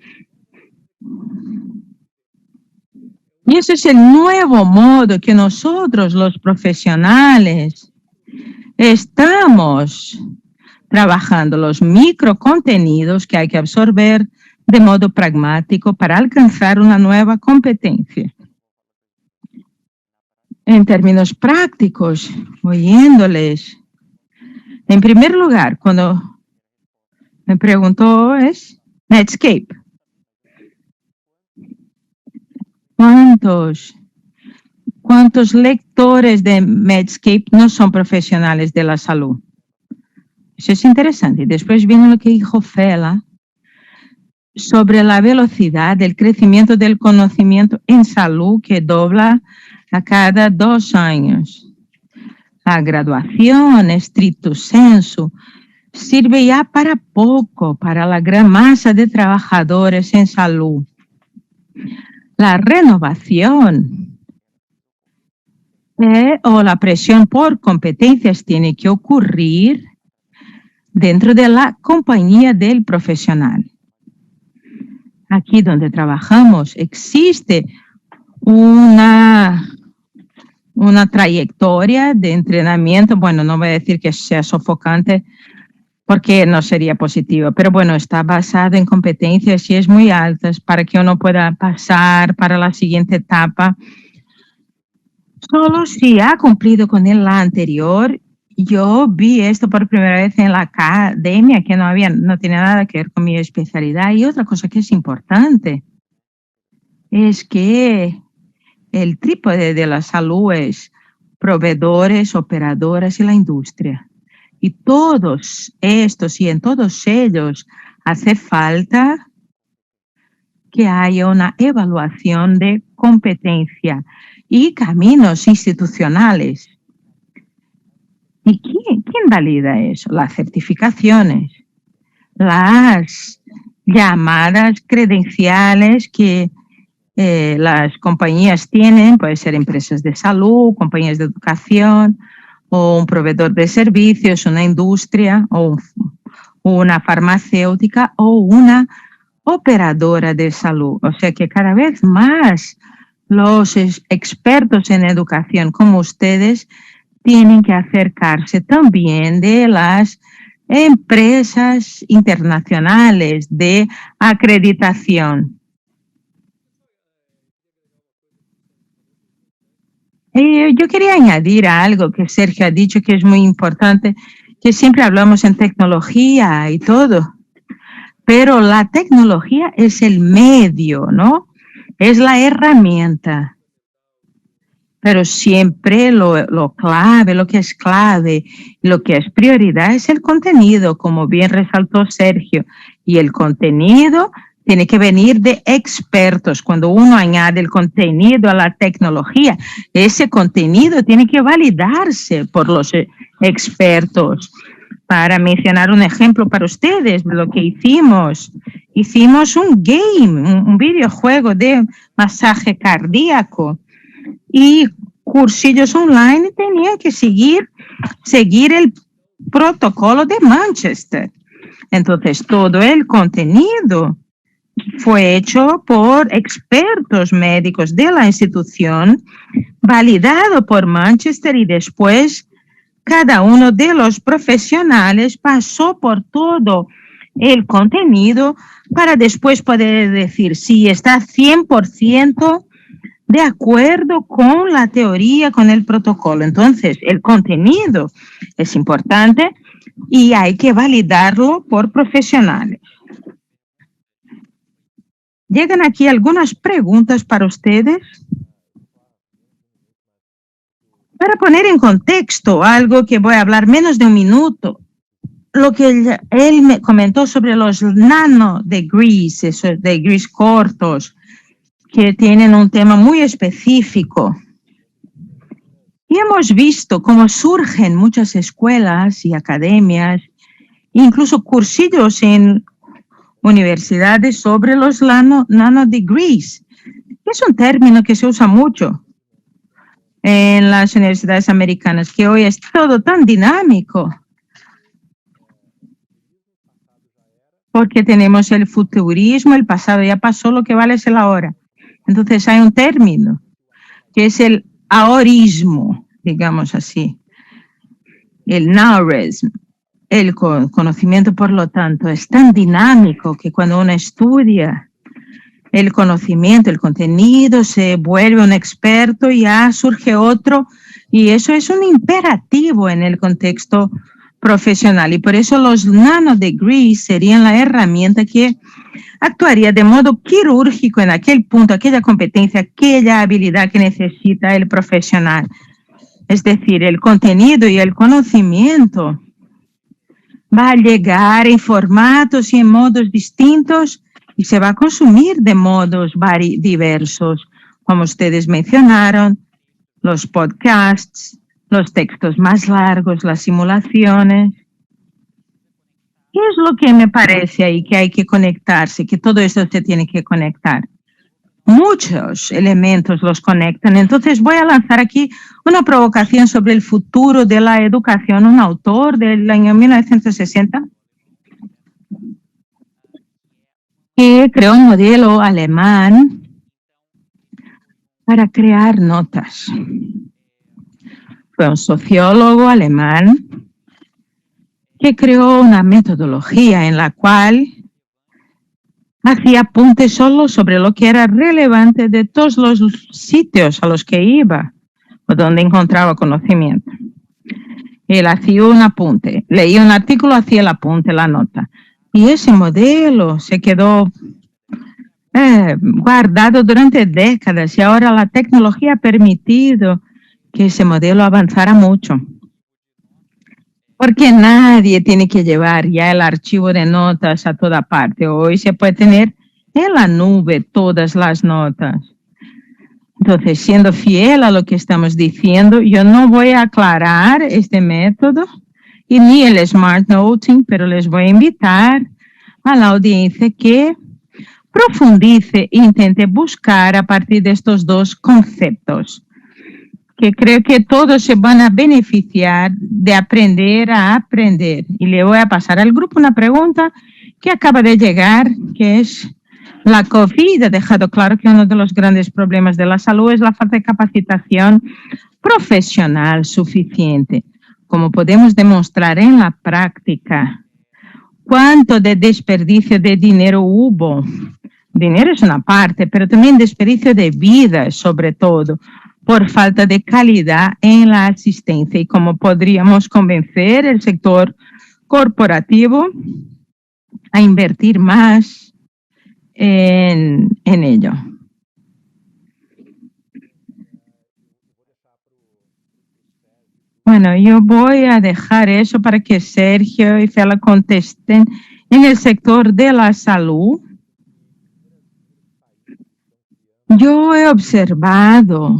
Y ese es el nuevo modo que nosotros, los profesionales, estamos trabajando, los microcontenidos que hay que absorber de modo pragmático para alcanzar una nueva competencia. En términos prácticos, oyéndoles, en primer lugar, cuando me preguntó es Medscape. ¿Cuántos lectores de Medscape no son profesionales de la salud? Eso es interesante. Después viene lo que dijo Fela sobre la velocidad del crecimiento del conocimiento en salud que dobla a cada 2 años. La graduación, estricto sensu, sirve ya para poco, para la gran masa de trabajadores en salud. La renovación o la presión por competencias tiene que ocurrir dentro de la compañía del profesional. Aquí donde trabajamos existe una trayectoria de entrenamiento, bueno, no voy a decir que sea sofocante porque no sería positivo, pero bueno, está basado en competencias y es muy altas para que uno pueda pasar para la siguiente etapa. Solo si ha cumplido con la anterior. Yo vi esto por primera vez en la academia, que no tiene nada que ver con mi especialidad. Y otra cosa que es importante es que el trípode de la salud es proveedores, operadoras y la industria. Y todos estos y en todos ellos hace falta que haya una evaluación de competencia y caminos institucionales. ¿Y quién valida eso? Las certificaciones, las llamadas credenciales que las compañías tienen, puede ser empresas de salud, compañías de educación, o un proveedor de servicios, una industria, o una farmacéutica, o una operadora de salud. O sea que cada vez más los expertos en educación como ustedes tienen que acercarse también de las empresas internacionales de acreditación. Yo quería añadir algo que Sergio ha dicho que es muy importante, que siempre hablamos en tecnología y todo, pero la tecnología es el medio, ¿no? Es la herramienta. Pero siempre lo clave, lo que es clave, lo que es prioridad es el contenido, como bien resaltó Sergio. Y el contenido tiene que venir de expertos. Cuando uno añade el contenido a la tecnología, ese contenido tiene que validarse por los expertos. Para mencionar un ejemplo para ustedes de lo que hicimos un game, un videojuego de masaje cardíaco y cursillos online tenían que seguir el protocolo de Manchester. Entonces, todo el contenido fue hecho por expertos médicos de la institución, validado por Manchester, y después cada uno de los profesionales pasó por todo el contenido para después poder decir si está 100% de acuerdo con la teoría, con el protocolo. Entonces, el contenido es importante y hay que validarlo por profesionales. Llegan aquí algunas preguntas para ustedes. Para poner en contexto algo que voy a hablar menos de un minuto, lo que él me comentó sobre los nanodegrees, esos degrees cortos, que tienen un tema muy específico. Y hemos visto cómo surgen muchas escuelas y academias, incluso cursillos en universidades sobre los nanodegrees. Es un término que se usa mucho en las universidades americanas, que hoy es todo tan dinámico, porque tenemos el futurismo, el pasado ya pasó, lo que vale es el ahora. Entonces hay un término que es el ahorismo, digamos así, el nowism. El conocimiento, por lo tanto, es tan dinámico que cuando uno estudia el conocimiento, el contenido, se vuelve un experto y ya surge otro, y eso es un imperativo en el contexto profesional. Y por eso los nanodegrees serían la herramienta que actuaría de modo quirúrgico en aquel punto, aquella competencia, aquella habilidad que necesita el profesional. Es decir, el contenido y el conocimiento va a llegar en formatos y en modos distintos y se va a consumir de modos diversos, como ustedes mencionaron, los podcasts, los textos más largos, las simulaciones. ¿Qué es lo que me parece ahí que hay que conectarse, que todo esto se tiene que conectar? Muchos elementos los conectan. Entonces voy a lanzar aquí una provocación sobre el futuro de la educación. Un autor del año 1960 que creó un modelo alemán para crear notas. Fue un sociólogo alemán que creó una metodología en la cual hacía apuntes solo sobre lo que era relevante de todos los sitios a los que iba o donde encontraba conocimiento. Él hacía un apunte, leía un artículo, hacía el apunte, la nota. Y ese modelo se quedó guardado durante décadas y ahora la tecnología ha permitido que ese modelo avanzara mucho. Porque nadie tiene que llevar ya el archivo de notas a toda parte. Hoy se puede tener en la nube todas las notas. Entonces, siendo fiel a lo que estamos diciendo, yo no voy a aclarar este método y ni el Smart Noting, pero les voy a invitar a la audiencia que profundice e intente buscar a partir de estos dos conceptos, que creo que todos se van a beneficiar de aprender a aprender. Y le voy a pasar al grupo una pregunta que acaba de llegar, que es: la COVID ha dejado claro que uno de los grandes problemas de la salud es la falta de capacitación profesional suficiente. como podemos demostrar en la práctica, cuánto de desperdicio de dinero hubo. Dinero es una parte, pero también desperdicio de vida, sobre todo, por falta de calidad en la asistencia y cómo podríamos convencer el sector corporativo a invertir más en ello. Bueno, yo voy a dejar eso para que Sergio y Fela contesten. En el sector de la salud, yo he observado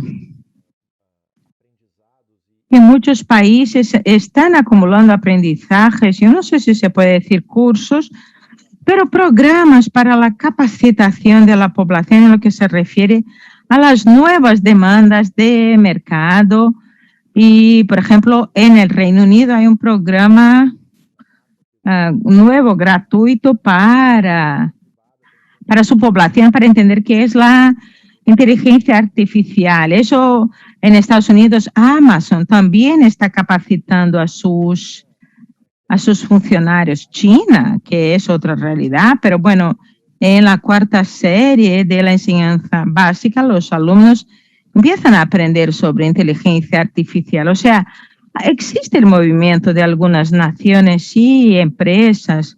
que muchos países están acumulando aprendizajes, yo no sé si se puede decir cursos, pero programas para la capacitación de la población en lo que se refiere a las nuevas demandas de mercado. Y, por ejemplo, en el Reino Unido hay un programa nuevo, gratuito para su población, para entender qué es la inteligencia artificial. Eso en Estados Unidos, Amazon también está capacitando a sus funcionarios. China, que es otra realidad, pero bueno, en la cuarta serie de la enseñanza básica, los alumnos empiezan a aprender sobre inteligencia artificial. O sea, existe el movimiento de algunas naciones y empresas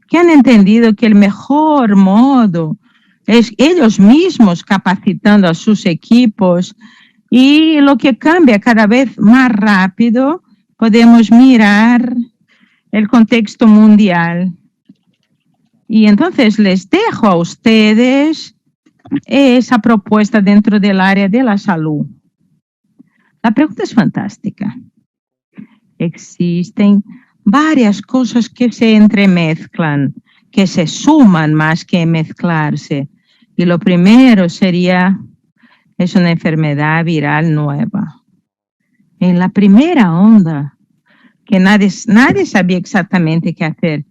que han entendido que el mejor modo es ellos mismos capacitando a sus equipos, y lo que cambia cada vez más rápido, podemos mirar el contexto mundial. Y entonces les dejo a ustedes esa propuesta dentro del área de la salud. La pregunta es fantástica. Existen varias cosas que se entremezclan, que se suman más que mezclarse. Y lo primero sería, es una enfermedad viral nueva. En la primera onda, que nadie sabía exactamente qué hacer,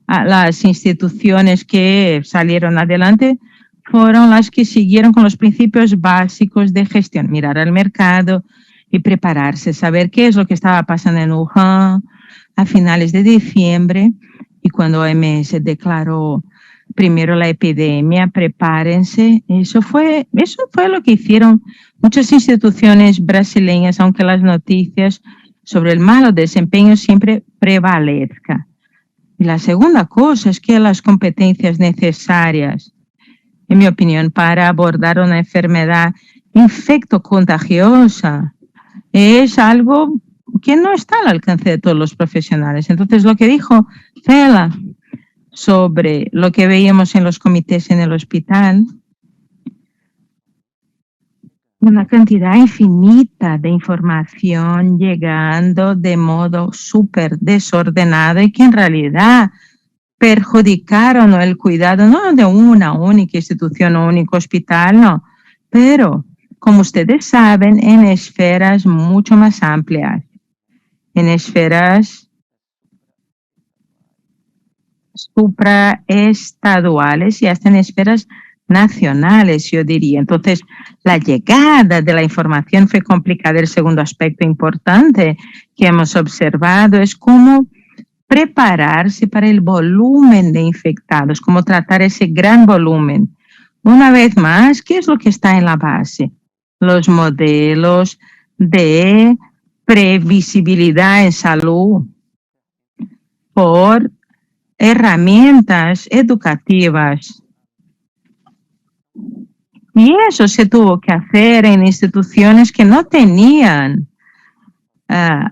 las instituciones que salieron adelante fueron las que siguieron con los principios básicos de gestión, mirar al mercado y prepararse, saber qué es lo que estaba pasando en Wuhan a finales de diciembre, y cuando OMS declaró primero la epidemia, prepárense. Eso fue lo que hicieron muchas instituciones brasileñas, aunque las noticias sobre el malo desempeño siempre prevalezcan. Y la segunda cosa es que las competencias necesarias, en mi opinión, para abordar una enfermedad infectocontagiosa es algo que no está al alcance de todos los profesionales. Entonces, lo que dijo Fela sobre lo que veíamos en los comités en el hospital, una cantidad infinita de información llegando de modo súper desordenado y que en realidad perjudicaron el cuidado no de una única institución o único hospital, no, pero como ustedes saben, en esferas mucho más amplias, en esferas supraestaduales y hasta en esferas nacionales, yo diría. Entonces, la llegada de la información fue complicada. El segundo aspecto importante que hemos observado es cómo prepararse para el volumen de infectados, cómo tratar ese gran volumen. Una vez más, ¿qué es lo que está en la base? Los modelos de previsibilidad en salud por herramientas educativas. Y eso se tuvo que hacer en instituciones que no tenían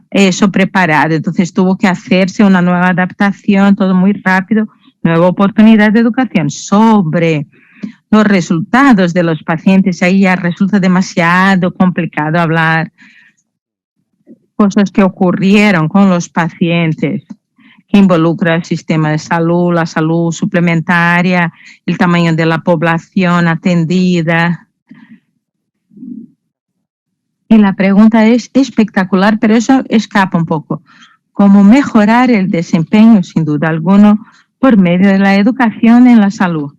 eso preparado. Entonces tuvo que hacerse una nueva adaptación, todo muy rápido, nueva oportunidad de educación sobre los resultados de los pacientes. Ahí ya resulta demasiado complicado hablar cosas que ocurrieron con los pacientes, que involucra el sistema de salud, la salud suplementaria, el tamaño de la población atendida. Y la pregunta es espectacular, pero eso escapa un poco. ¿Cómo mejorar el desempeño, sin duda alguna, por medio de la educación en la salud?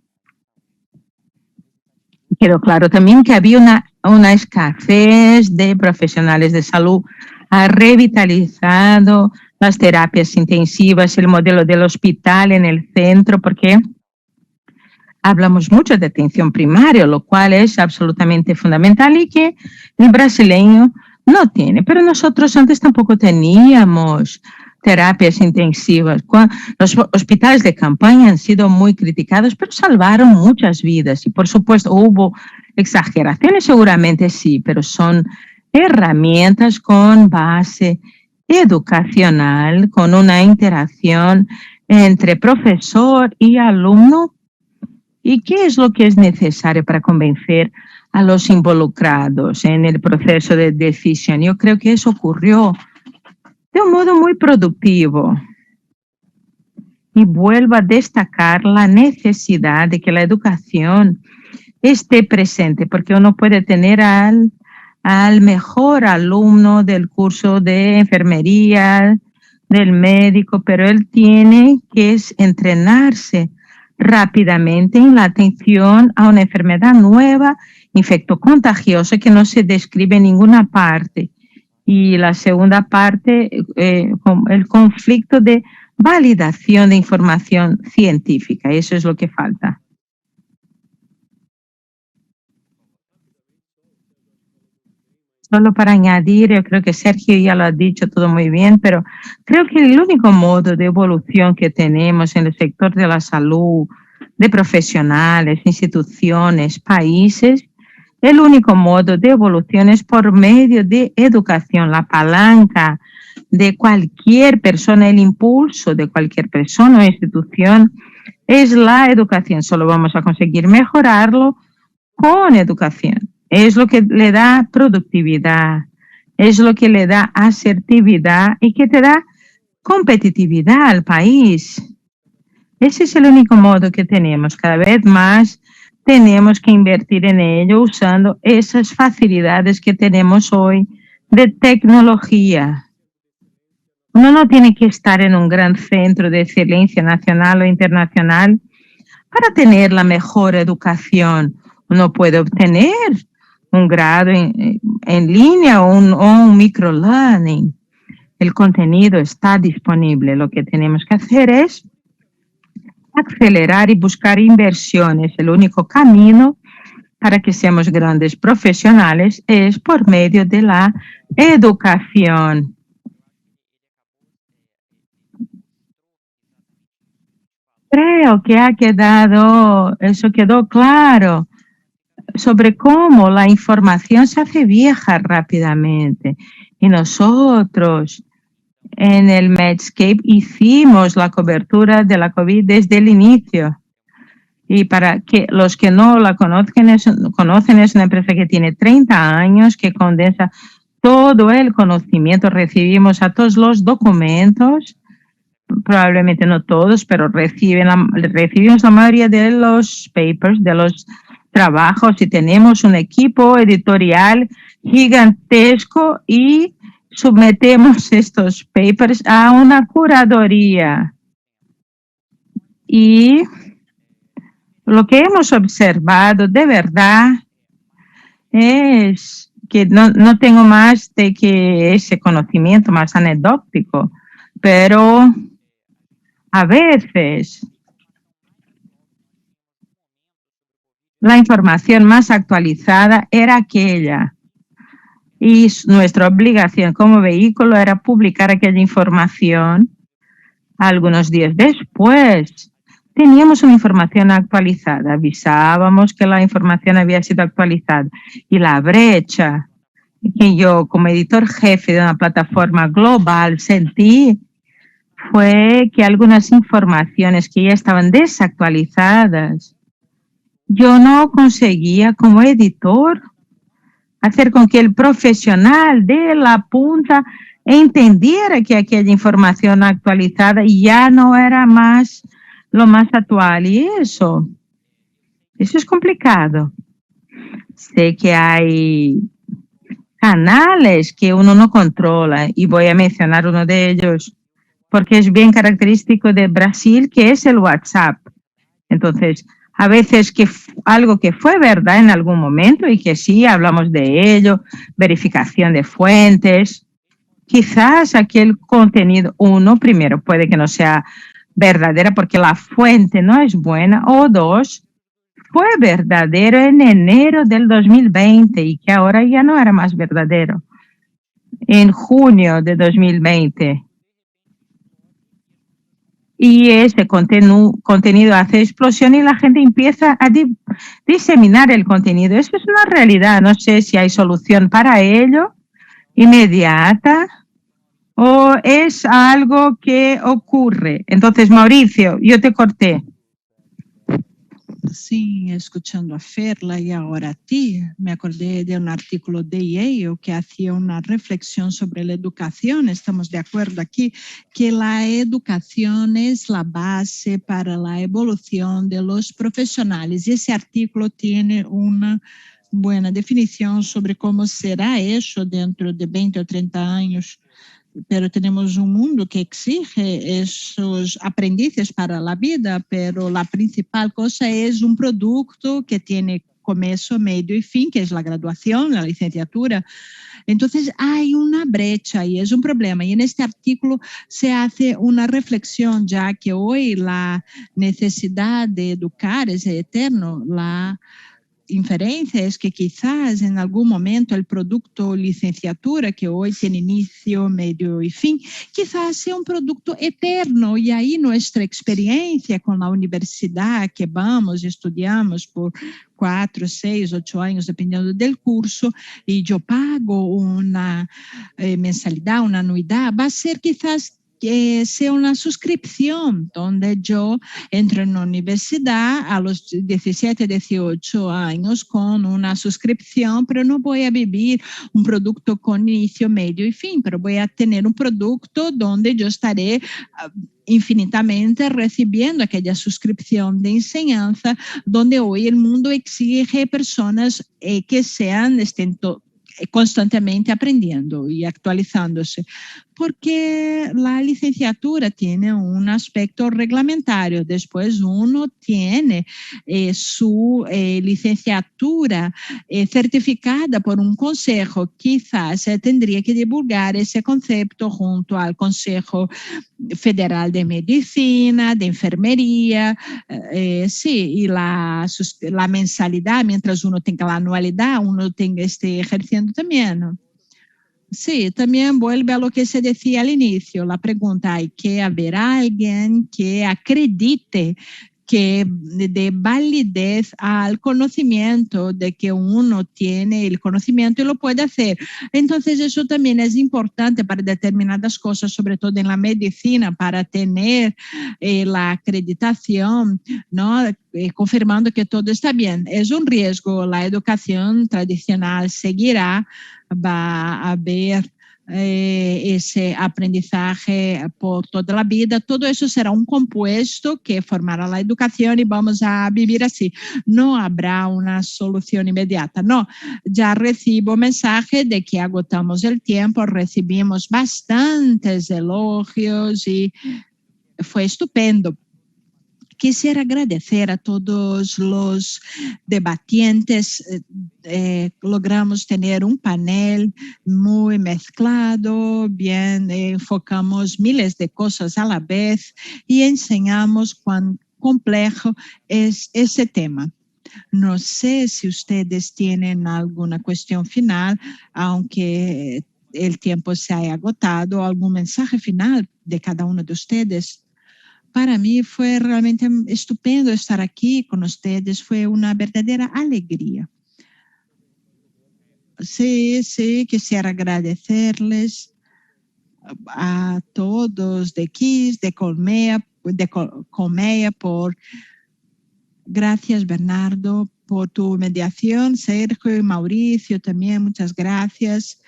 Quedó claro también que había una escasez de profesionales de salud ha revitalizado las terapias intensivas, el modelo del hospital en el centro, porque hablamos mucho de atención primaria, lo cual es absolutamente fundamental y que el brasileño no tiene. Pero nosotros antes tampoco teníamos terapias intensivas. Los hospitales de campaña han sido muy criticados, pero salvaron muchas vidas. Y por supuesto hubo exageraciones, seguramente sí, pero son herramientas con base educacional, con una interacción entre profesor y alumno. ¿Y qué es lo que es necesario para convencer a los involucrados en el proceso de decisión? Yo creo que eso ocurrió de un modo muy productivo. Y vuelvo a destacar la necesidad de que la educación esté presente, porque uno puede tener al mejor alumno del curso de enfermería, del médico, pero él tiene que entrenarse rápidamente en la atención a una enfermedad nueva, infectocontagiosa, que no se describe en ninguna parte. Y la segunda parte, el conflicto de validación de información científica. Eso es lo que falta. Solo para añadir, yo creo que Sergio ya lo ha dicho todo muy bien, pero creo que el único modo de evolución que tenemos en el sector de la salud, de profesionales, instituciones, países, el único modo de evolución es por medio de educación, la palanca de cualquier persona, el impulso de cualquier persona o institución es la educación. Solo vamos a conseguir mejorarlo con educación. Es lo que le da productividad, es lo que le da asertividad y que te da competitividad al país. Ese es el único modo que tenemos. Cada vez más tenemos que invertir en ello usando esas facilidades que tenemos hoy de tecnología. Uno no tiene que estar en un gran centro de excelencia nacional o internacional para tener la mejor educación. Uno puede obtener un grado en línea o un microlearning. El contenido está disponible. Lo que tenemos que hacer es acelerar y buscar inversiones. El único camino para que seamos grandes profesionales es por medio de la educación. Creo que eso quedó claro sobre cómo la información se hace vieja rápidamente. Y nosotros en el Medscape hicimos la cobertura de la COVID desde el inicio. Y para que los que no la conocen, es una empresa que tiene 30 años, que condensa todo el conocimiento. Recibimos a todos los documentos, probablemente no todos, pero recibimos la mayoría de los papers, de los trabajos, y tenemos un equipo editorial gigantesco y sometemos estos papers a una curaduría. Y lo que hemos observado de verdad es que no tengo más de que ese conocimiento más anecdótico, pero a veces la información más actualizada era aquella, y nuestra obligación como vehículo era publicar aquella información. Algunos días después teníamos una información actualizada, avisábamos que la información había sido actualizada, y la brecha que yo como editor jefe de una plataforma global sentí fue que algunas informaciones que ya estaban desactualizadas, yo no conseguía como editor hacer con que el profesional de la punta entendiera que aquella información actualizada ya no era más lo más actual, y eso es complicado. Sé que hay canales que uno no controla, y voy a mencionar uno de ellos porque es bien característico de Brasil, que es el WhatsApp. Entonces, a veces algo que fue verdad en algún momento y que sí, hablamos de ello, verificación de fuentes, quizás aquel contenido, uno, primero, puede que no sea verdadera porque la fuente no es buena, o dos, fue verdadero en enero del 2020 y que ahora ya no era más verdadero, en junio de 2020. Y ese contenido hace explosión y la gente empieza a diseminar el contenido. Eso es una realidad. No sé si hay solución para ello inmediata o es algo que ocurre. Entonces, Mauricio, yo te corté. Sí, escuchando a Ferla y ahora a ti, me acordé de un artículo de Yale que hacía una reflexión sobre la educación. Estamos de acuerdo aquí que la educación es la base para la evolución de los profesionales. Y ese artículo tiene una buena definición sobre cómo será eso dentro de 20 o 30 años. Pero tenemos un mundo que exige esos aprendices para la vida, pero la principal cosa es un producto que tiene comienzo, medio y fin, que es la graduación, la licenciatura. Entonces hay una brecha y es un problema. Y en este artículo se hace una reflexión, ya que hoy la necesidad de educar es eterno, la inferencia es que quizás en algún momento el producto licenciatura, que hoy tiene inicio, medio y fin, quizás sea un producto eterno y ahí nuestra experiencia con la universidad que vamos, estudiamos por 4, 6, 8 años, dependiendo del curso, y yo pago una mensalidad, una anuidad, va a ser quizás que sea una suscripción donde yo entro en la universidad a los 17, 18 años con una suscripción, pero no voy a vivir un producto con inicio, medio y fin, pero voy a tener un producto donde yo estaré infinitamente recibiendo aquella suscripción de enseñanza, donde hoy el mundo exige personas que estén constantemente aprendiendo y actualizándose, porque la licenciatura tiene un aspecto reglamentario. Después uno tiene su licenciatura certificada por un consejo. Quizás tendría que divulgar ese concepto junto al Consejo Federal de Medicina, de Enfermería, sí, y la mensalidad, mientras uno tenga la anualidad, uno tenga ejerciendo también, ¿no? Sí, también vuelve a lo que se decía al inicio, la pregunta, hay que haber alguien que acredite que dé validez al conocimiento de que uno tiene el conocimiento y lo puede hacer. Entonces, eso también es importante para determinadas cosas, sobre todo en la medicina, para tener la acreditación, ¿no? Confirmando que todo está bien. Es un riesgo, la educación tradicional seguirá, va a haber ese aprendizaje por toda la vida. Todo eso será un compuesto que formará la educación y vamos a vivir así. No habrá una solución inmediata. No, ya recibo mensaje de que agotamos el tiempo, recibimos bastantes elogios y fue estupendo. Quisiera agradecer a todos los debatientes. Logramos tener un panel muy mezclado, bien, enfocamos miles de cosas a la vez y enseñamos cuán complejo es ese tema. No sé si ustedes tienen alguna cuestión final, aunque el tiempo se haya agotado, algún mensaje final de cada uno de ustedes. Para mí fue realmente estupendo estar aquí con ustedes, fue una verdadera alegría. Sí, sí, quisiera agradecerles a todos de KISS, de Colmea, gracias Bernardo por tu mediación, Sergio y Mauricio también, muchas gracias.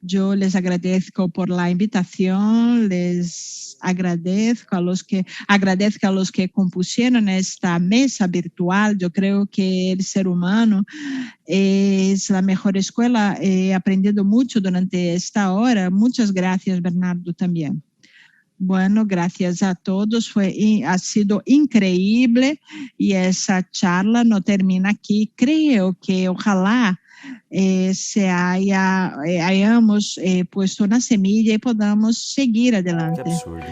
Yo les agradezco por la invitación, les agradezco a los que compusieron esta mesa virtual. Yo creo que el ser humano es la mejor escuela. He aprendido mucho durante esta hora. Muchas gracias, Bernardo, también. Bueno, gracias a todos, ha sido increíble y esa charla no termina aquí. Creo que ojalá hayamos puesto una semilla y podamos seguir Que adelante. absurdo.